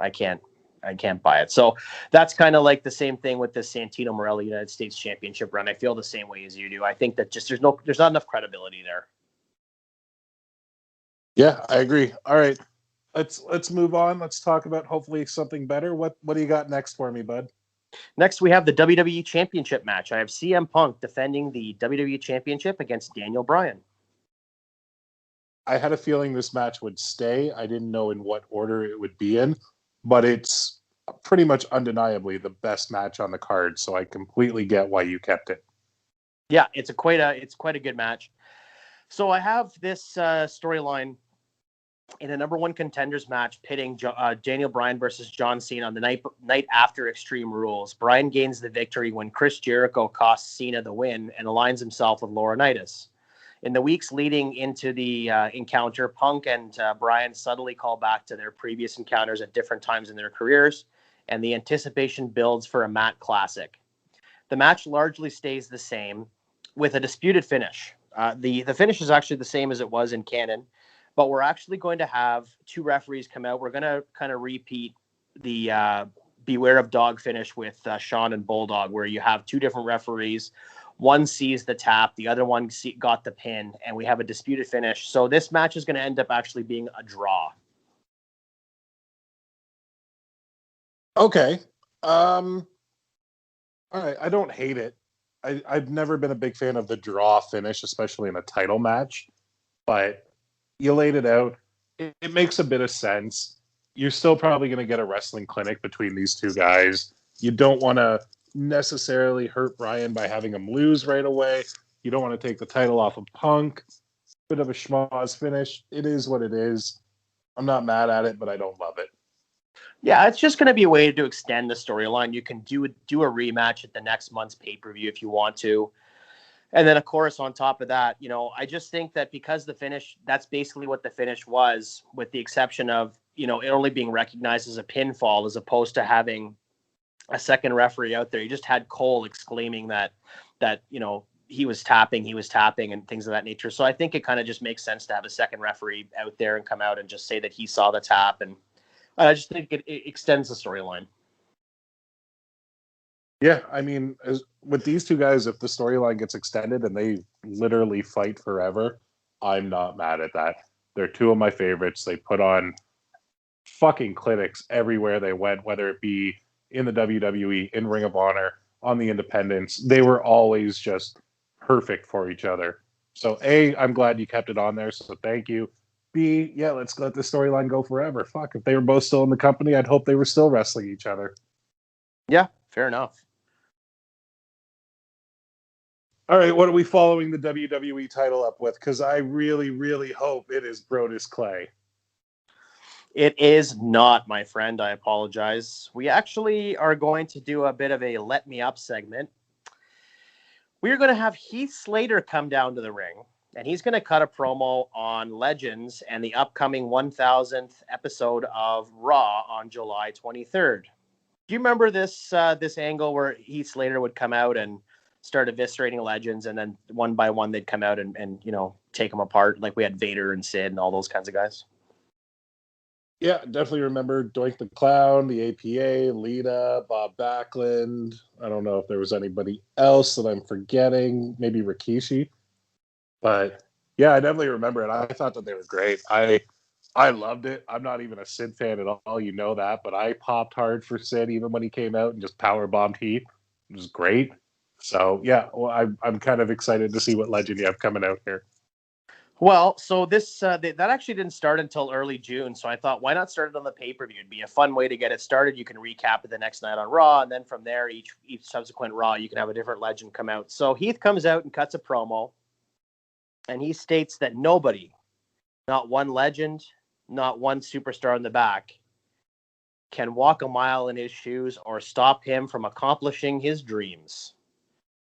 can't buy it. So that's kind of like the same thing with the Santino Marella United States Championship run. I feel the same way as you do. I think that just there's not enough credibility there. Yeah, I agree. All right. Let's move on. Let's talk about hopefully something better. What do you got next for me, bud? Next, we have the WWE Championship match. I have CM Punk defending the WWE Championship against Daniel Bryan. I had a feeling this match would stay. I didn't know in what order it would be in, but it's pretty much undeniably the best match on the card. So I completely get why you kept it. Yeah, it's quite a good match. So I have this storyline in a number one contenders match pitting Daniel Bryan versus John Cena on the night after Extreme Rules. Bryan gains the victory when Chris Jericho costs Cena the win and aligns himself with Laurinaitis. In the weeks leading into the encounter, Punk and Bryan subtly call back to their previous encounters at different times in their careers, and the anticipation builds for a Mat Classic. The match largely stays the same with a disputed finish. The finish is actually the same as it was in canon, but we're actually going to have two referees come out. We're going to kind of repeat the Beware of Dog finish with Shawn and Bulldog, where you have two different referees. One sees the tap, the other one got the pin, and we have a disputed finish. So this match is going to end up actually being a draw. Okay. All right. I don't hate it. I've never been a big fan of the draw finish, especially in a title match, but you laid it out. It makes a bit of sense. You're still probably going to get a wrestling clinic between these two guys. You don't want to necessarily hurt Bryan by having him lose right away. You don't want to take the title off of Punk. Bit of a schmoz finish. It is what it is. I'm not mad at it, but I don't love it. Yeah, it's just going to be a way to extend the storyline. You can do a rematch at the next month's pay-per-view if you want to. And then, of course, on top of that, I just think that because the finish, that's basically what the finish was, with the exception of, it only being recognized as a pinfall as opposed to having a second referee out there. You just had Cole exclaiming that he was tapping and things of that nature. So I think it kind of just makes sense to have a second referee out there and come out and just say that he saw the tap. And I just think it extends the storyline. Yeah, I mean, with these two guys, if the storyline gets extended and they literally fight forever, I'm not mad at that. They're two of my favorites. They put on fucking clinics everywhere they went, whether it be in the WWE, in Ring of Honor, on the independents. They were always just perfect for each other. So A, I'm glad you kept it on there, so thank you. B, yeah, let's let the storyline go forever. Fuck, if they were both still in the company, I'd hope they were still wrestling each other. Yeah, fair enough. All right, what are we following the WWE title up with? Because I really, really hope it is Brodus Clay. It is not, my friend. I apologize. We actually are going to do a bit of a Let Me Up segment. We're going to have Heath Slater come down to the ring, and he's going to cut a promo on Legends and the upcoming 1000th episode of Raw on July 23rd. Do you remember this angle where Heath Slater would come out and start eviscerating Legends, and then one by one they'd come out and take them apart, like we had Vader and Sid and all those kinds of guys? Yeah, definitely remember Doink the Clown, the APA, Lita, Bob Backlund. I don't know if there was anybody else that I'm forgetting. Maybe Rikishi. But yeah, I definitely remember it. I thought that they were great. I loved it. I'm not even a Sid fan at all. You know that. But I popped hard for Sid even when he came out and just powerbombed Heath. It was great. So, yeah, well, I'm kind of excited to see what Legend you have coming out here. Well, so this that actually didn't start until early June. So I thought, why not start it on the pay-per-view? It'd be a fun way to get it started. You can recap it the next night on Raw, and then from there, each subsequent Raw, you can have a different legend come out. So Heath comes out and cuts a promo, and he states that nobody, not one legend, not one superstar in the back, can walk a mile in his shoes or stop him from accomplishing his dreams.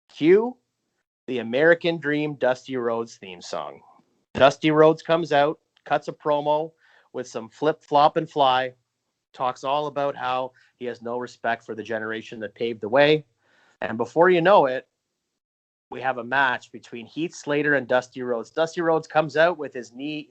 Cue the American Dream Dusty Rhodes theme song. Dusty Rhodes comes out, cuts a promo with some flip, flop, and fly, talks all about how he has no respect for the generation that paved the way. And before you know it, we have a match between Heath Slater and Dusty Rhodes. Dusty Rhodes comes out with his knee,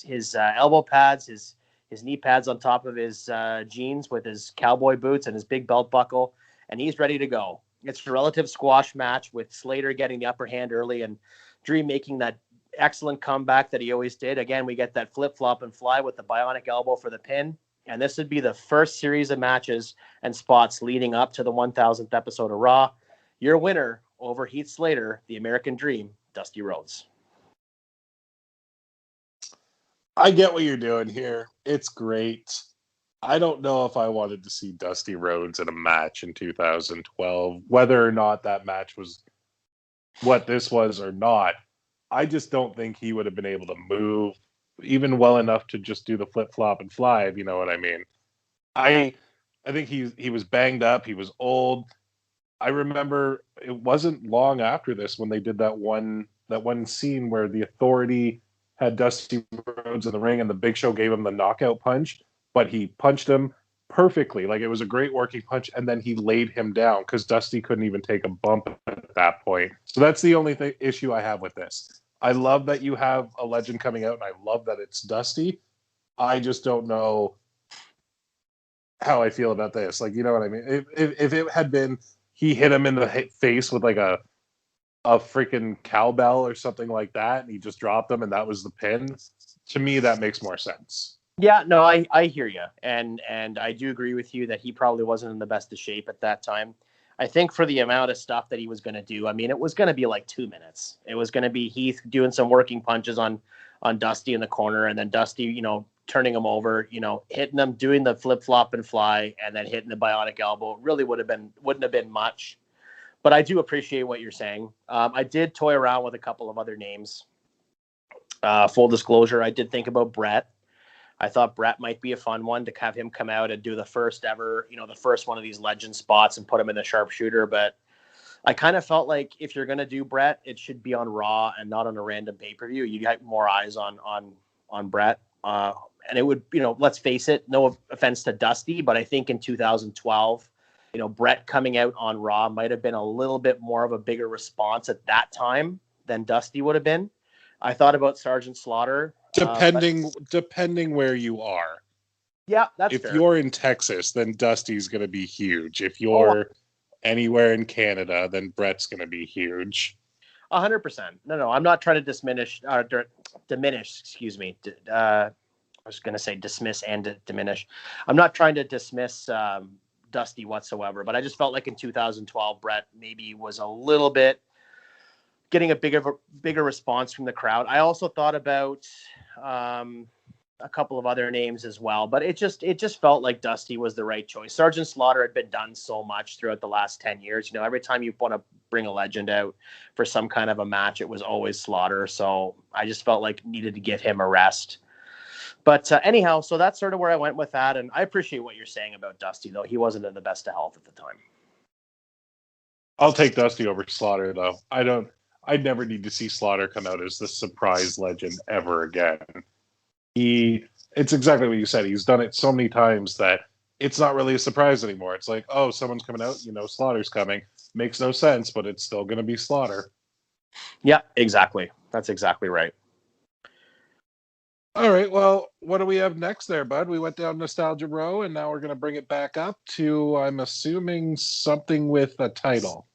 his elbow pads, his knee pads on top of his jeans with his cowboy boots and his big belt buckle, and he's ready to go. It's a relative squash match with Slater getting the upper hand early and Dream making that excellent comeback that he always did. Again, we get that flip, flop, and fly with the bionic elbow for the pin. And this would be the first series of matches and spots leading up to the 1000th episode of Raw. Your winner over Heath Slater, the American Dream, Dusty Rhodes. I get what you're doing here. It's great. I don't know if I wanted to see Dusty Rhodes in a match in 2012, whether or not that match was what this was or not. I just don't think he would have been able to move even well enough to just do the flip flop and fly, if you know what I mean. I think he was banged up. He was old. I remember it wasn't long after this when they did that one scene where the Authority had Dusty Rhodes in the ring and the Big Show gave him the knockout punch, but he punched him perfectly. Like, it was a great working punch, and then he laid him down because Dusty couldn't even take a bump at that point. So that's the only issue I have with this. I love that you have a legend coming out, and I love that it's Dusty. I just don't know how I feel about this. Like, you know what I mean? If it had been he hit him in the face with like a freaking cowbell or something like that, and he just dropped him, and that was the pin, to me, that makes more sense. Yeah, no, I hear you. And I do agree with you that he probably wasn't in the best of shape at that time. I think for the amount of stuff that he was going to do, I mean, it was going to be like 2 minutes. It was going to be Heath doing some working punches on Dusty in the corner, and then Dusty, turning him over, hitting him, doing the flip flop and fly, and then hitting the bionic elbow. It really wouldn't have been much. But I do appreciate what you're saying. I did toy around with a couple of other names. Full disclosure, I did think about Brett. I thought Brett might be a fun one to have him come out and do the first ever, the first one of these legend spots and put him in the sharpshooter. But I kind of felt like if you're going to do Brett, it should be on Raw and not on a random pay-per-view. You get more eyes on Brett. And it would, let's face it, no offense to Dusty, but I think in 2012, Brett coming out on Raw might have been a little bit more of a bigger response at that time than Dusty would have been. I thought about Sergeant Slaughter. Depending where you are. Yeah, that's if fair. You're in Texas, then Dusty's going to be huge. If you're anywhere in Canada, then Brett's going to be huge. 100%. No, I'm not trying to diminish. Excuse me. I was going to say dismiss and diminish. I'm not trying to dismiss Dusty whatsoever, but I just felt like in 2012, Brett maybe was a little bit getting a bigger response from the crowd. I also thought about a couple of other names as well, but it just felt like Dusty was the right choice. Sergeant Slaughter had been done so much throughout the last 10 years. Every time you want to bring a legend out for some kind of a match, it was always Slaughter. So I just felt like needed to give him a rest. But anyhow, so that's sort of where I went with that. And I appreciate what you're saying about Dusty, though. He wasn't in the best of health at the time. I'll take Dusty over Slaughter, though. I'd never need to see Slaughter come out as the surprise legend ever again. It's exactly what you said. He's done it so many times that it's not really a surprise anymore. It's like, oh, someone's coming out, Slaughter's coming. Makes no sense, but it's still going to be Slaughter. Yeah, exactly. That's exactly right. All right, well, what do we have next there, bud? We went down Nostalgia Row, and now we're going to bring it back up to, I'm assuming, something with a title.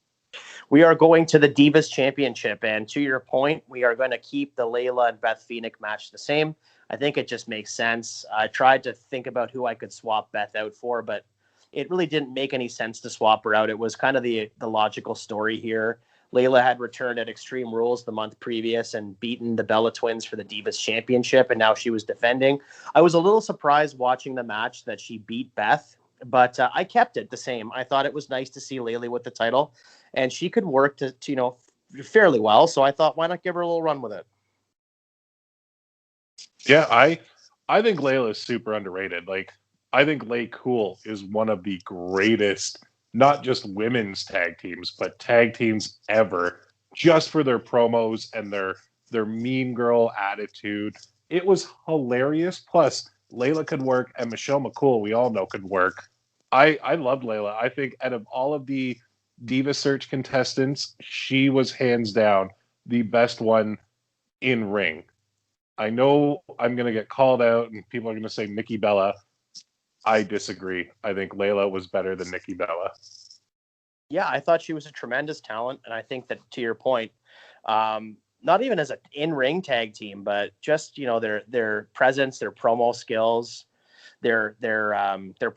We are going to the Divas Championship, and to your point, we are going to keep the Layla and Beth Phoenix match the same. I think it just makes sense. I tried to think about who I could swap Beth out for, but it really didn't make any sense to swap her out. It was kind of the logical story here. Layla had returned at Extreme Rules the month previous and beaten the Bella Twins for the Divas Championship, and now she was defending. I was a little surprised watching the match that she beat Beth, but I kept it the same. I thought it was nice to see Layla with the title, and she could work to fairly well, so I thought, why not give her a little run with it? Yeah, I think Layla is super underrated. Like, I think Lay Cool is one of the greatest, not just women's tag teams, but tag teams ever, just for their promos and their mean girl attitude. It was hilarious. Plus, Layla could work, and Michelle McCool, we all know, could work. I loved Layla. I think out of all of the Diva Search contestants, she was hands down the best one in ring. I know I'm going to get called out and people are going to say Nikki Bella. I disagree. I think Layla was better than Nikki Bella. Yeah, I thought she was a tremendous talent. And I think that, to your point, not even as an in-ring tag team, but just, their presence, their promo skills, their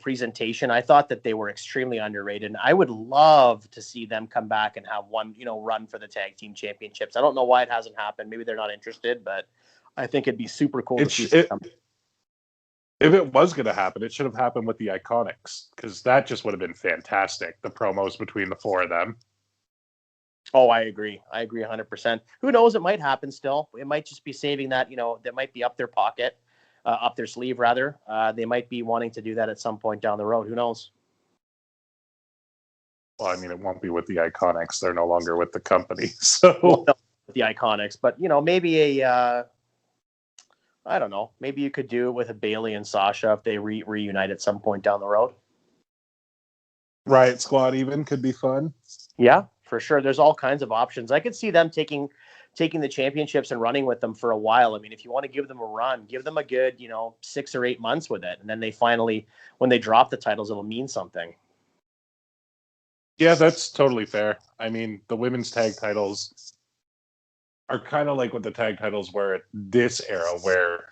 presentation. I thought that they were extremely underrated. And I would love to see them come back and have one, run for the tag team championships. I don't know why it hasn't happened. Maybe they're not interested, but I think it'd be super cool to see them. If it was going to happen, it should have happened with the Iconics, because that just would have been fantastic, the promos between the four of them. Oh, I agree. I agree 100%. Who knows? It might happen still. It might just be saving that, that might be up their pocket, up their sleeve, rather. They might be wanting to do that at some point down the road. Who knows? Well, I mean, it won't be with the Iconics. They're no longer with the company. So well, no, with the Iconics, but, maybe I don't know. Maybe you could do it with a Bailey and Sasha if they reunite at some point down the road. Riot Squad even could be fun. Yeah, for sure. There's all kinds of options. I could see them taking the championships and running with them for a while. I mean, if you want to give them a run, give them a good, 6 or 8 months with it. And then they finally, when they drop the titles, it'll mean something. Yeah, that's totally fair. I mean, the women's tag titles are kind of like what the tag titles were at this era, where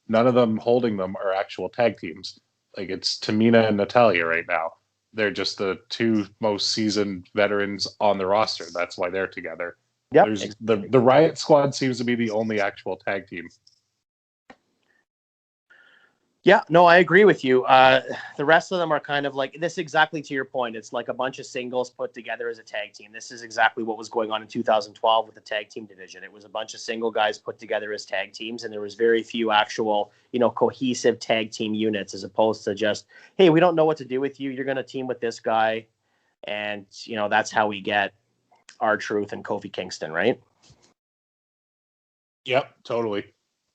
none of them holding them are actual tag teams. Like, it's Tamina and Natalya right now. They're just the two most seasoned veterans on the roster. That's why they're together. Yep. There's the Riot Squad seems to be the only actual tag team. Yeah, no, I agree with you. The rest of them are kind of like this, exactly to your point. It's like a bunch of singles put together as a tag team. This is exactly what was going on in 2012 with the tag team division. It was a bunch of single guys put together as tag teams, and there was very few actual, cohesive tag team units, as opposed to just, hey, we don't know what to do with you. You're going to team with this guy. And, that's how we get R-Truth and Kofi Kingston, right? Yep, totally.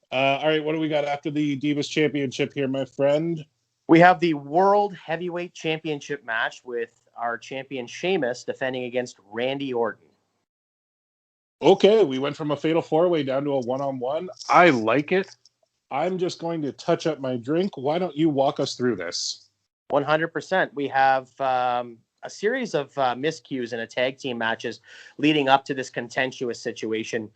All right, what do we got after the Divas Championship here, my friend? We have the World Heavyweight Championship match with our champion Sheamus defending against Randy Orton. Okay, we went from a fatal four-way down to a one-on-one. I like it. I'm just going to touch up my drink. Why don't you walk us through this? 100%. We have a series of miscues in a tag team matches leading up to this contentious situation.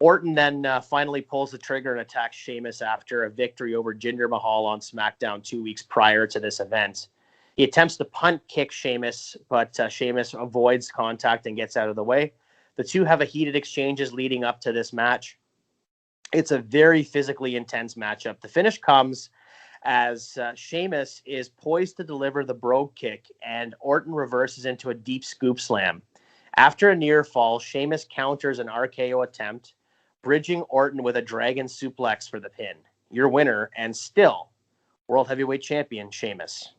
Orton then finally pulls the trigger and attacks Sheamus after a victory over Jinder Mahal on SmackDown 2 weeks prior to this event. He attempts to punt kick Sheamus, but Sheamus avoids contact and gets out of the way. The two have a heated exchanges leading up to this match. It's a very physically intense matchup. The finish comes as Sheamus is poised to deliver the brogue kick, and Orton reverses into a deep scoop slam. After a near fall, Sheamus counters an RKO attempt, bridging Orton with a dragon suplex for the pin. Your winner, and still World Heavyweight Champion, Sheamus.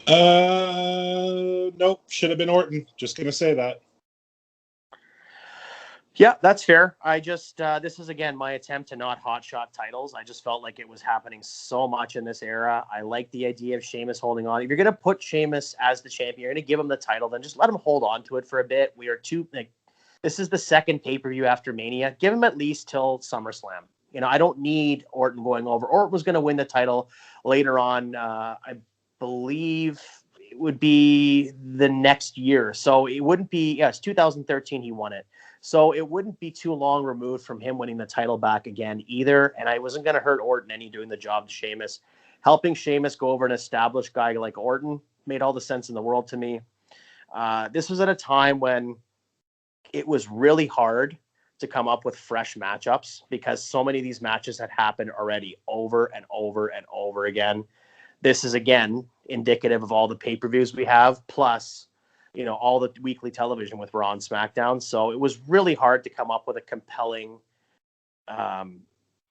Nope. Should have been Orton. Just going to say that. Yeah, that's fair. I just, this is again my attempt to not hotshot titles. I just felt like it was happening so much in this era. I like the idea of Sheamus holding on. If you're going to put Sheamus as the champion, you're going to give him the title, then just let him hold on to it for a bit. This is the second pay-per-view after Mania. Give him at least till SummerSlam. I don't need Orton going over. Orton was going to win the title later on. I believe it would be the next year. So it wouldn't be, yes, 2013 he won it. So it wouldn't be too long removed from him winning the title back again either. And I wasn't going to hurt Orton any doing the job to Sheamus. Helping Sheamus go over an established guy like Orton made all the sense in the world to me. This was at a time when it was really hard to come up with fresh matchups because so many of these matches had happened already over and over and over again. This is, again, indicative of all the pay-per-views we have, plus, all the weekly television with Raw and SmackDown. So it was really hard to come up with a compelling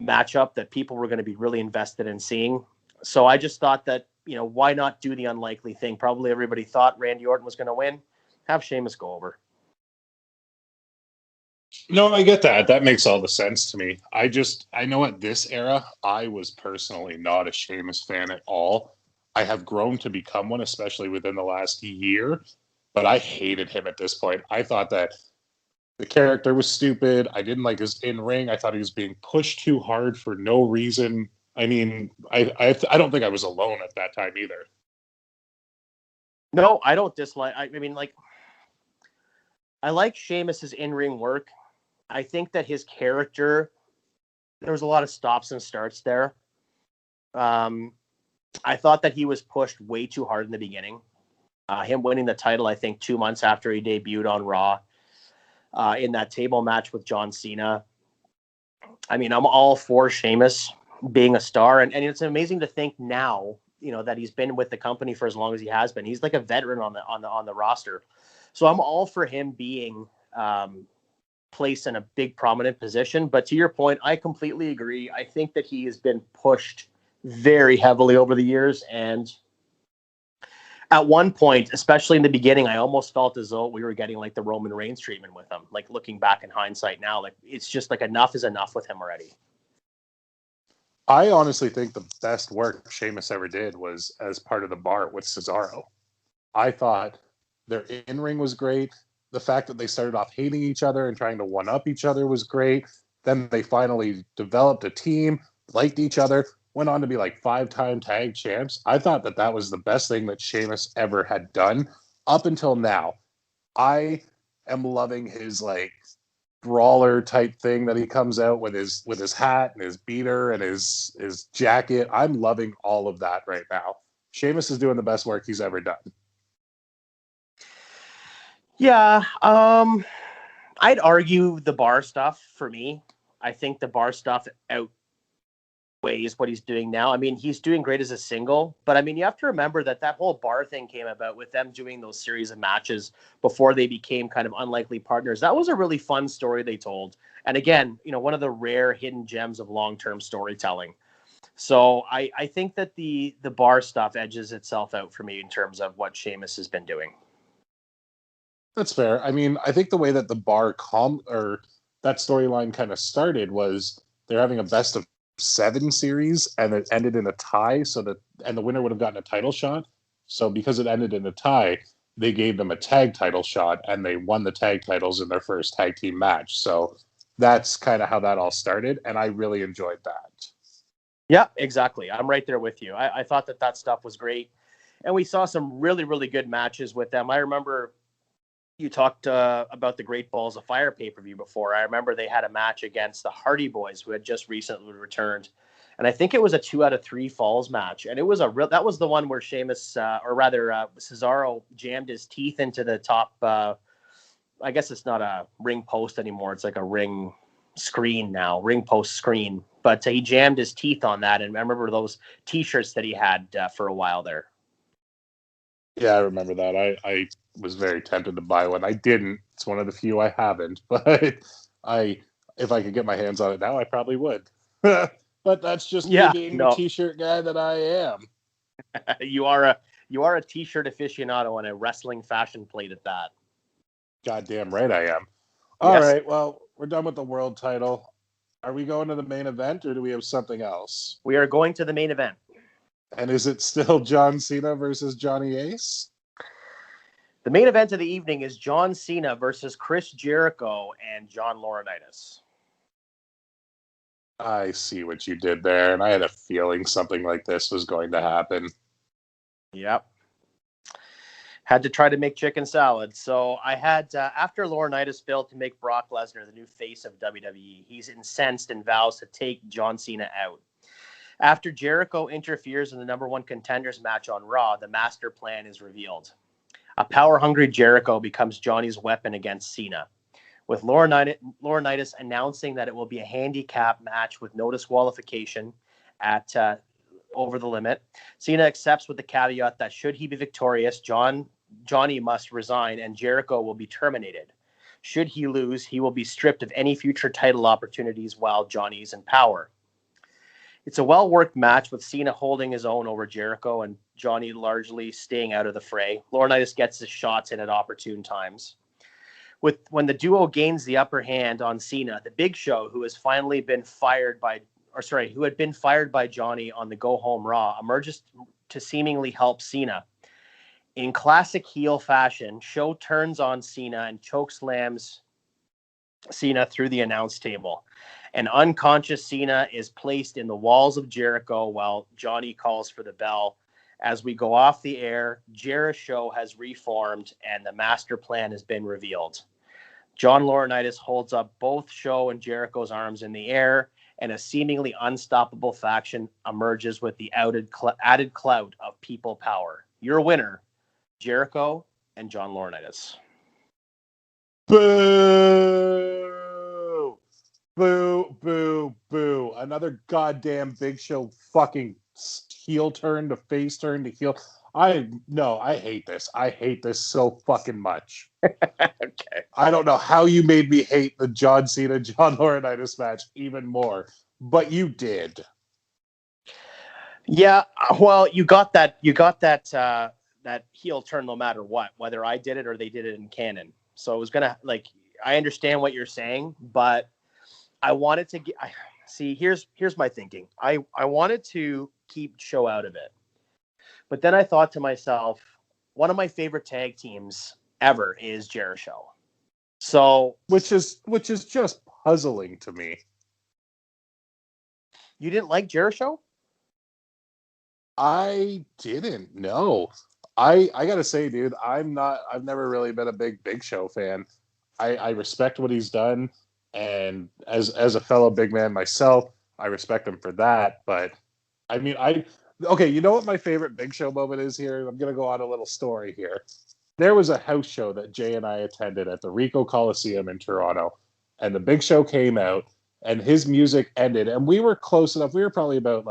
matchup that people were going to be really invested in seeing. So I just thought that, why not do the unlikely thing? Probably everybody thought Randy Orton was going to win. Have Sheamus go over. No, I get that. That makes all the sense to me. I know at this era, I was personally not a Sheamus fan at all. I have grown to become one, especially within the last year, but I hated him at this point. I thought that the character was stupid. I didn't like his in-ring. I thought he was being pushed too hard for no reason. I mean, I don't think I was alone at that time either. No, I don't dislike. I mean, I like Sheamus's in-ring work. I think that his character, there was a lot of stops and starts there. I thought that he was pushed way too hard in the beginning. Him winning the title, I think, 2 months after he debuted on Raw in that table match with John Cena. I mean, I'm all for Sheamus being a star. And it's amazing to think now, that he's been with the company for as long as he has been. He's like a veteran on the roster. So I'm all for him being placed in a big prominent position. But to your point, I completely agree. I think that he has been pushed very heavily over the years. And at one point, especially in the beginning, I almost felt as though we were getting like the Roman Reigns treatment with him. Like looking back in hindsight now, it's just like enough is enough with him already. I honestly think the best work Sheamus ever did was as part of the Bar with Cesaro. I thought their in-ring was great. The fact that they started off hating each other and trying to one-up each other was great. Then they finally developed a team, liked each other, went on to be like 5-time tag champs. I thought that was the best thing that Sheamus ever had done up until now. I am loving his brawler type thing that he comes out with his hat and his beater and his jacket. I'm loving all of that right now. Sheamus is doing the best work he's ever done. Yeah, I'd argue the Bar stuff for me. I think the Bar stuff outweighs what he's doing now. I mean, he's doing great as a single, but I mean, you have to remember that whole Bar thing came about with them doing those series of matches before they became kind of unlikely partners. That was a really fun story they told. And again, one of the rare hidden gems of long-term storytelling. So I think that the Bar stuff edges itself out for me in terms of what Sheamus has been doing. That's fair. I mean, I think the way that the Bar that storyline kind of started was they're having a best of 7 series and it ended in a tie, and the winner would have gotten a title shot. So because it ended in a tie, they gave them a tag title shot and they won the tag titles in their first tag team match. So that's kind of how that all started, and I really enjoyed that. Yeah, exactly. I'm right there with you. I thought that stuff was great, and we saw some really, really good matches with them. I remember you talked about the Great Balls of Fire pay-per-view before. I remember they had a match against the Hardy Boys, who had just recently returned. And I think it was a 2 out of 3 falls match. And it was that was the one where Sheamus, Cesaro jammed his teeth into the top. I guess it's not a ring post anymore. It's like a ring screen now, ring post screen. But he jammed his teeth on that. And I remember those T-shirts that he had for a while there. Yeah, I remember that. I was very tempted to buy one. I didn't. It's one of the few I haven't. But if I could get my hands on it now, I probably would. But that's just me being the T-shirt guy that I am. You are a T-shirt aficionado and a wrestling fashion plate at that. Goddamn right I am. All right, well, we're done with the world title. Are we going to the main event, or do we have something else? We are going to the main event. And is it still John Cena versus Johnny Ace? The main event of the evening is John Cena versus Chris Jericho and John Laurinaitis. I see what you did there, and I had a feeling something like this was going to happen. Yep. Had to try to make chicken salad. So I had, after Laurinaitis failed to make Brock Lesnar the new face of WWE, he's incensed and vows to take John Cena out. After Jericho interferes in the number 1 contenders match on Raw, the master plan is revealed. A power-hungry Jericho becomes Johnny's weapon against Cena, with Laurinaitis announcing that it will be a handicap match with no disqualification at Over the Limit. Cena accepts with the caveat that should he be victorious, Johnny must resign and Jericho will be terminated. Should he lose, he will be stripped of any future title opportunities while Johnny's in power. It's a well-worked match with Cena holding his own over Jericho and Johnny largely staying out of the fray. Laurinaitis gets his shots in at opportune times. When the duo gains the upper hand on Cena, the Big Show, who had been fired by Johnny on the Go Home Raw, emerges to seemingly help Cena. In classic heel fashion, Show turns on Cena and chokeslams Cena through the announce table. An unconscious Cena is placed in the walls of Jericho while Johnny calls for the bell. As we go off the air, Jericho has reformed and the master plan has been revealed. John Laurinaitis holds up both Show and Jericho's arms in the air, and a seemingly unstoppable faction emerges with the added clout of people power. Your winner, Jericho and John Laurinaitis. Boo! Boo, boo, boo. Another goddamn Big Show fucking heel turn to face turn to heel. I hate this. I hate this so fucking much. Okay. I don't know how you made me hate the John Cena, John Laurinaitis match even more, but you did. Yeah, well, you got that heel turn no matter what, whether I did it or they did it in canon. So it was I understand what you're saying, but I wanted to here's my thinking. I wanted to keep Show out of it. But then I thought to myself, one of my favorite tag teams ever is Jericho. So which is just puzzling to me. You didn't like Jericho? I didn't know. I gotta say, dude, I've never really been a Big Show fan. I respect what he's done, and as a fellow big man myself, I respect him for that. But I mean, okay, you know what my favorite Big Show moment is here? I'm gonna go on a little story here. There was a house show that Jay and I attended at the Ricoh Coliseum in Toronto, and the Big Show came out, and his music ended, and we were close enough. We were probably about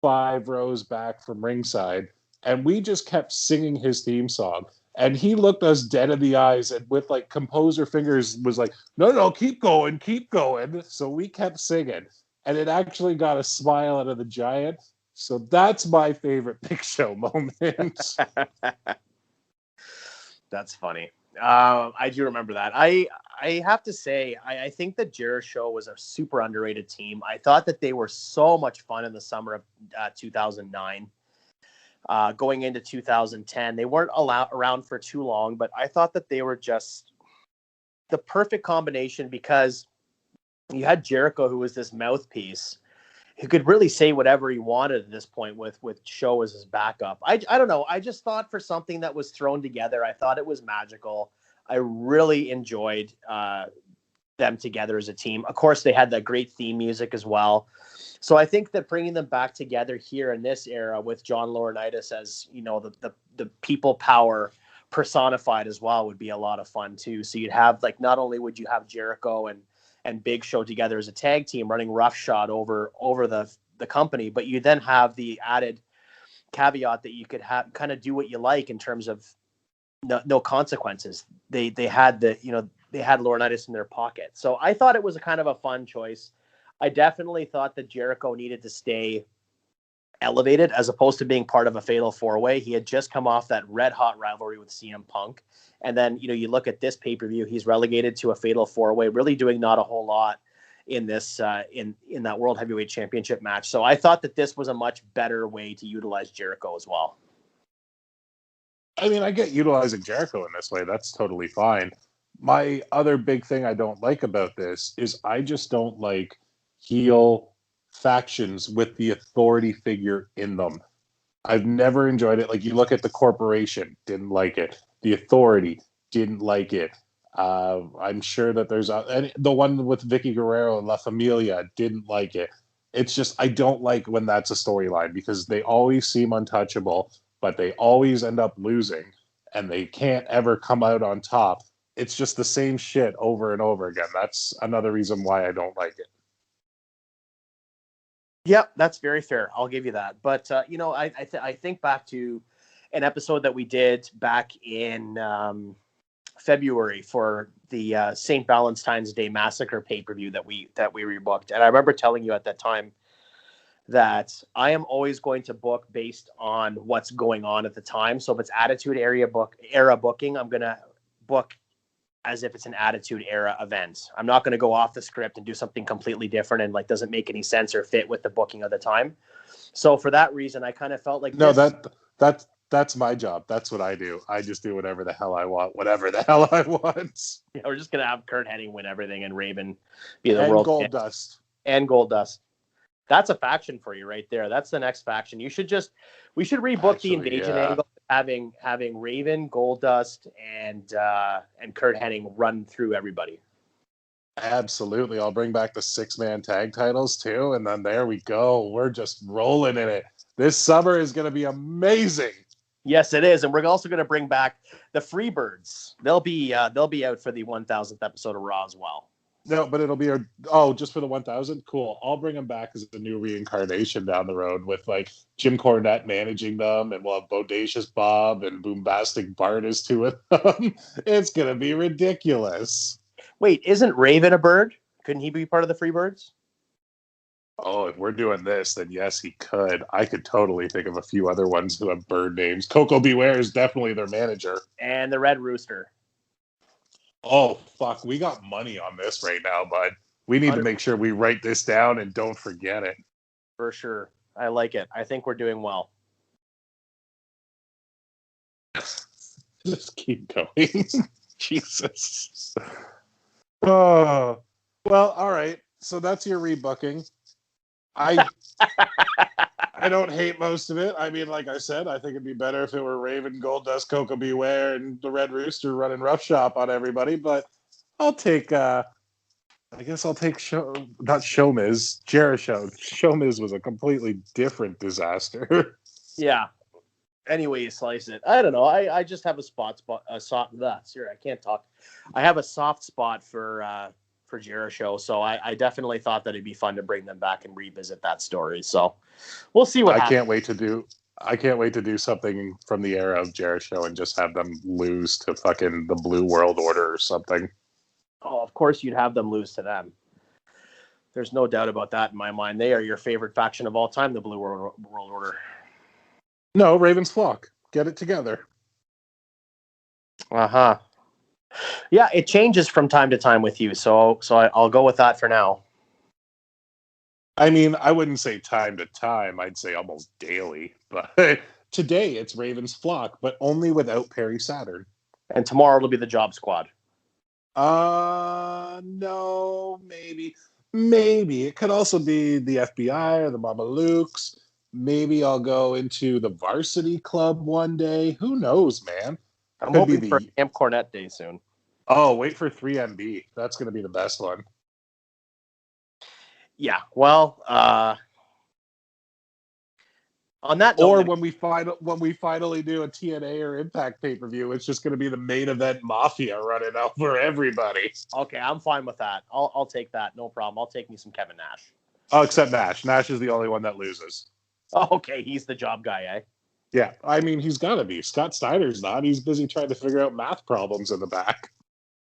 5 rows back from ringside, and we just kept singing his theme song. And he looked us dead in the eyes and with composer fingers was like, no, keep going. So we kept singing, and it actually got a smile out of the giant. So that's my favorite Big Show moment. That's funny. I do remember that. I have to say, I think that Jericho was a super underrated team. I thought that they were so much fun in the summer of 2009. Going into 2010, they weren't around for too long, but I thought that they were just the perfect combination because you had Jericho, who was this mouthpiece, who could really say whatever he wanted at this point with Show as his backup. I don't know. I just thought for something that was thrown together, I thought it was magical. I really enjoyed them together as a team. Of course, they had that great theme music as well. So I think that bringing them back together here in this era with John Laurinaitis as, the people power personified as well would be a lot of fun too. So you'd have not only would you have Jericho and Big Show together as a tag team running roughshod over the company, but you then have the added caveat that you could have kind of do what you like in terms of no consequences. They had Laurinaitis in their pocket. So I thought it was a kind of a fun choice. I definitely thought that Jericho needed to stay elevated as opposed to being part of a fatal 4-way. He had just come off that red hot rivalry with CM Punk. And then, you look at this pay-per-view, he's relegated to a fatal 4-way, really doing not a whole lot in this, in that World Heavyweight Championship match. So I thought that this was a much better way to utilize Jericho as well. I mean, I get utilizing Jericho in this way. That's totally fine. My other big thing I don't like about this is I just don't like heel factions with the authority figure in them. I've never enjoyed it. You look at the Corporation, didn't like it. The Authority, didn't like it. I'm sure that there's the one with Vicky Guerrero and La Familia, didn't like it. It's just, I don't like when that's a storyline because they always seem untouchable, but they always end up losing. and they can't ever come out on top. It's just the same shit over and over again. That's another reason why I don't like it. Yep, that's very fair. I'll give you that. But I think back to an episode that we did back in February for the St. Valentine's Day Massacre pay-per-view that we rebooked, and I remember telling you at that time that I am always going to book based on what's going on at the time. So if it's Attitude Era booking, I'm gonna book as if it's an Attitude Era event. I'm not going to go off the script and do something completely different and doesn't make any sense or fit with the booking of the time. So for that reason, I kind of felt like that's my job. That's what I do. I just do whatever the hell I want, whatever the hell I want. Yeah, we're just going to have Kurt Hennig win everything and Raven be the and world Gold Dust. And Gold Dust. That's a faction for you right there. That's the next faction. We should rebook the Invasion angle, having Raven, Goldust, and Kurt Hennig run through everybody. Absolutely. I'll bring back the 6-man tag titles too, and then there we go. We're just rolling in it. This summer is going to be amazing. Yes, it is, and we're also going to bring back the Freebirds. They'll be out for the 1000th episode of Raw as well. No, but it'll be just for the 1000. Cool. I'll bring them back as a new reincarnation down the road with Jim Cornette managing them, and we'll have Bodacious Bob and Boombastic Bart as two of them. It's gonna be ridiculous. Wait, isn't Raven a bird? Couldn't he be part of the Freebirds? Oh, if we're doing this, then yes, he could. I could totally think of a few other ones who have bird names. Coco Beware is definitely their manager. And the Red Rooster. Oh, fuck. We got money on this right now, bud. We need to make sure we write this down and don't forget it. For sure. I like it. I think we're doing well. Just keep going. Jesus. Oh. Well, all right. So that's your rebooking. I don't hate most of it. I mean, like I said, I think it'd be better if it were Raven, Goldust, Coco Beware, and the Red Rooster running roughshod on everybody. But I'll take, not Showmiz, Jericho. Showmiz was a completely different disaster. Yeah. Anyway, you slice it. I don't know. I just have I can't talk. I have a soft spot for Jericho, so I definitely thought that it'd be fun to bring them back and revisit that story. So we'll see what happens. I can't wait to do something from the era of Jericho and just have them lose to fucking the Blue World Order or something. Oh, of course you'd have them lose to them. There's no doubt about that in my mind. They are your favorite faction of all time, the Blue World Order. No, Raven's Flock. Get it together. Uh-huh. Yeah, it changes from time to time with you, so I'll go with that for now. I mean, I wouldn't say time to time. I'd say almost daily. But today it's Raven's Flock, but only without Perry Saturn. And tomorrow it'll be the Job Squad. No, maybe. Maybe. It could also be the FBI or the Mamalukes. Maybe I'll go into the Varsity Club one day. Who knows, man? I'm hoping for Camp Cornette Day soon. Oh, wait for 3MB. That's going to be the best one. Yeah, well, on that note, or when we finally do a TNA or Impact pay-per-view, it's just going to be the main event Mafia running over everybody. Okay, I'm fine with that. I'll take that. No problem. I'll take me some Kevin Nash. Oh, except Nash. Nash is the only one that loses. Oh, okay, he's the job guy, eh? Yeah, I mean, he's got to be. Scott Steiner's not. He's busy trying to figure out math problems in the back.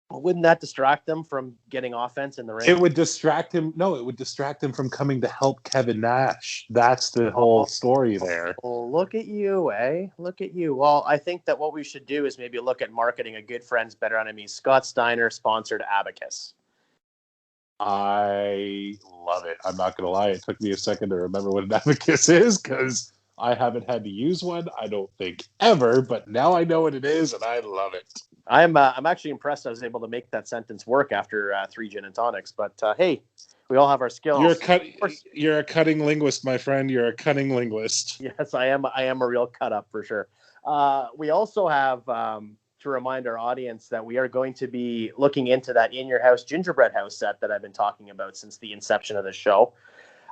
Well, wouldn't that distract them from getting offense in the ring? It would distract him. No, it would distract him from coming to help Kevin Nash. That's the whole story there. Oh, look at you, eh? Look at you. Well, I think that what we should do is maybe look at marketing a Good Friends, Better Enemies Scott Steiner sponsored Abacus. I love it. I'm not going to lie. It took me a second to remember what an abacus is because I haven't had to use one, I don't think, ever. But now I know what it is, and I love it. I'm actually impressed I was able to make that sentence work after 3 gin and tonics. But, hey, we all have our skills. You're a cutting linguist, my friend. You're a cutting linguist. Yes, I am. I am a real cut up for sure. We also have... to remind our audience that we are going to be looking into that In Your House gingerbread house set that I've been talking about since the inception of the show.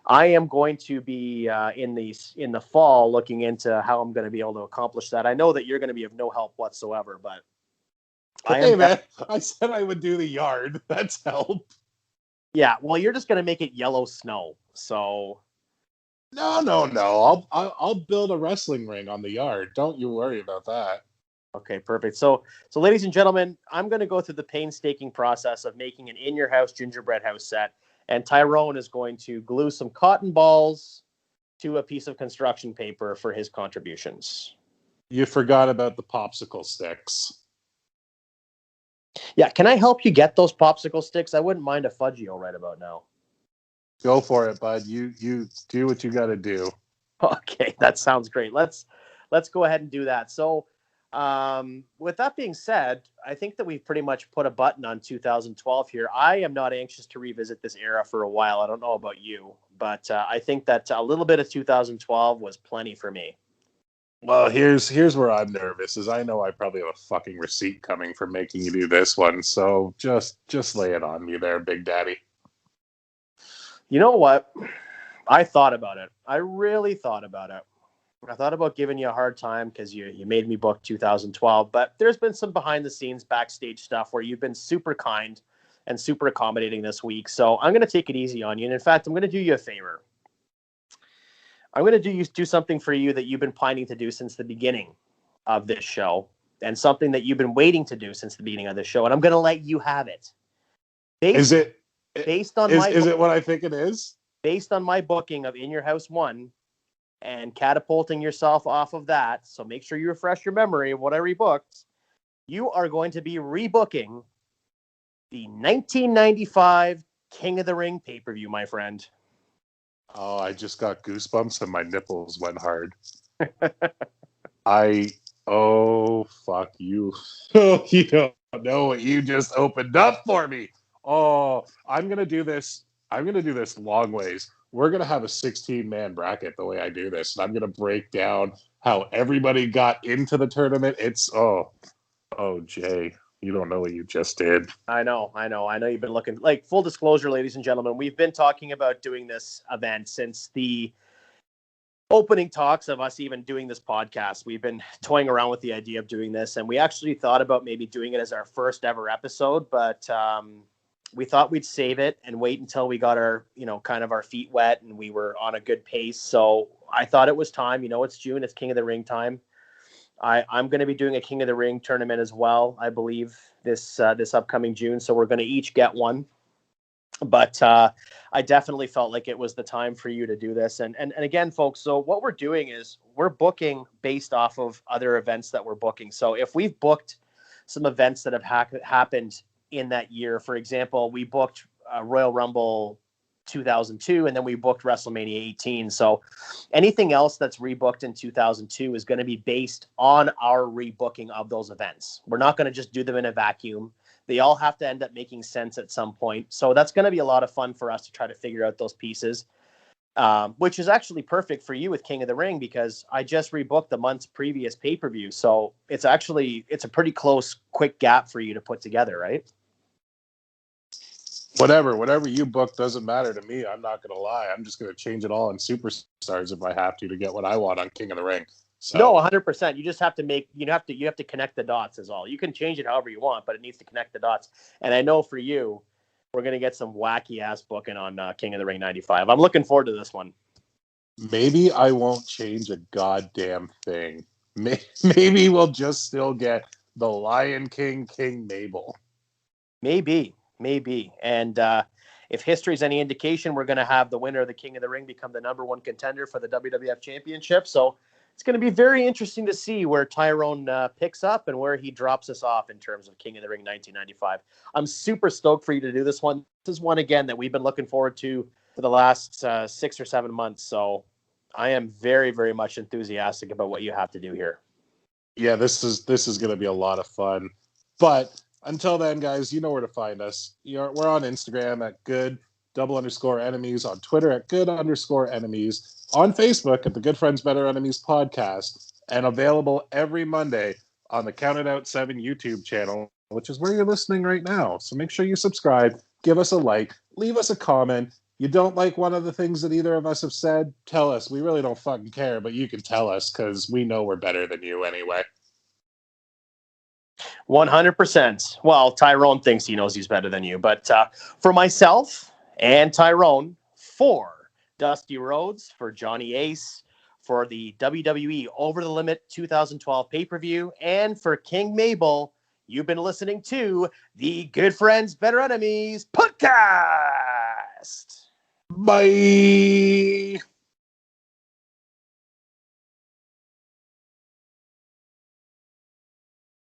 I am going to be in the fall looking into how I'm going to be able to accomplish that. I know that you're going to be of no help whatsoever, but Hey, man, I said I would do the yard. That's help. Yeah, well, you're just going to make it yellow snow. So No. I'll build a wrestling ring on the yard. Don't you worry about that. okay, perfect. So ladies and gentlemen, I'm going to go through the painstaking process of making an in-your-house gingerbread house set, and Tyrone is going to glue some cotton balls to a piece of construction paper for his contributions. You forgot about the popsicle sticks. Yeah, can I help you get those popsicle sticks? I wouldn't mind a Fudgio right about now. Go for it, bud. You do what you got to do. Okay, that sounds great. Let's go ahead and do that. So, with that being said, I think that we've pretty much put a button on 2012 here. I am not anxious to revisit this era for a while. I don't know about you, but I think that a little bit of 2012 was plenty for me. Well, here's where I'm nervous, is I know I probably have a fucking receipt coming for making you do this one. So just lay it on me there, Big Daddy. You know what? I thought about it. I really thought about it. I thought about giving you a hard time because you made me book 2012, but there's been some behind the scenes backstage stuff where you've been super kind and super accommodating this week. So I'm going to take it easy on you. And in fact, I'm going to do you a favor. I'm going to do something for you that you've been planning to do since the beginning of this show, and something that you've been waiting to do since the beginning of this show. And I'm going to let you have it. Is it what I think it is? Based on my booking of In Your House 1 and catapulting yourself off of that, so make sure you refresh your memory of what I rebooked, you are going to be rebooking the 1995 King of the Ring pay-per-view, my friend. Oh, I just got goosebumps and my nipples went hard. Fuck you. You don't know what you just opened up for me. Oh, I'm going to do this long ways. We're going to have a 16-man bracket the way I do this. And I'm going to break down how everybody got into the tournament. Jay, you don't know what you just did. I know you've been looking, like, full disclosure, ladies and gentlemen, we've been talking about doing this event since the opening talks of us even doing this podcast. We've been toying around with the idea of doing this, and we actually thought about maybe doing it as our first ever episode, but we thought we'd save it and wait until we got our, kind of our feet wet and we were on a good pace. So I thought it was time. It's June, it's King of the Ring time. I'm going to be doing a King of the Ring tournament as well, I believe, this upcoming June. So we're going to each get one. But I definitely felt like it was the time for you to do this. And again, folks, so what we're doing is we're booking based off of other events that we're booking. So if we've booked some events that have happened in that year, for example, we booked Royal Rumble 2002, and then we booked WrestleMania 18. So anything else that's rebooked in 2002 is going to be based on our rebooking of those events. We're not going to just do them in a vacuum. They all have to end up making sense at some point. So that's going to be a lot of fun for us to try to figure out those pieces, which is actually perfect for you with King of the Ring, because I just rebooked the month's previous pay-per-view. So it's a pretty close, quick gap for you to put together, right? Whatever you book doesn't matter to me. I'm not going to lie. I'm just going to change it all in Superstars if I have to get what I want on King of the Ring. So. No, 100%. You just have to you have to connect the dots is all. You can change it however you want, but it needs to connect the dots. And I know for you, we're going to get some wacky ass booking on King of the Ring 95. I'm looking forward to this one. Maybe I won't change a goddamn thing. Maybe we'll just still get the Lion King, King Mabel. Maybe. And if history is any indication, we're going to have the winner of the King of the Ring become the number one contender for the WWF Championship. So it's going to be very interesting to see where Tyrone picks up and where he drops us off in terms of King of the Ring 1995. I'm super stoked for you to do this one. This is one, again, that we've been looking forward to for the last 6 or 7 months. So I am very, very much enthusiastic about what you have to do here. Yeah, this is going to be a lot of fun. But until then, guys, you know where to find us. We're on Instagram at good_enemies, on Twitter at good_enemies, on Facebook at the Good Friends Better Enemies podcast, and available every Monday on the Counted Out 7 YouTube channel, which is where you're listening right now. So make sure you subscribe, give us a like, leave us a comment, You don't like one of the things that either of us have said? Tell us. We really don't fucking care, but you can tell us because we know we're better than you anyway. 100%. Well, Tyrone thinks he knows he's better than you. But for myself and Tyrone, for Dusty Rhodes, for Johnny Ace, for the WWE Over the Limit 2012 pay-per-view, and for King Mabel, you've been listening to the Good Friends, Better Enemies podcast. Bye.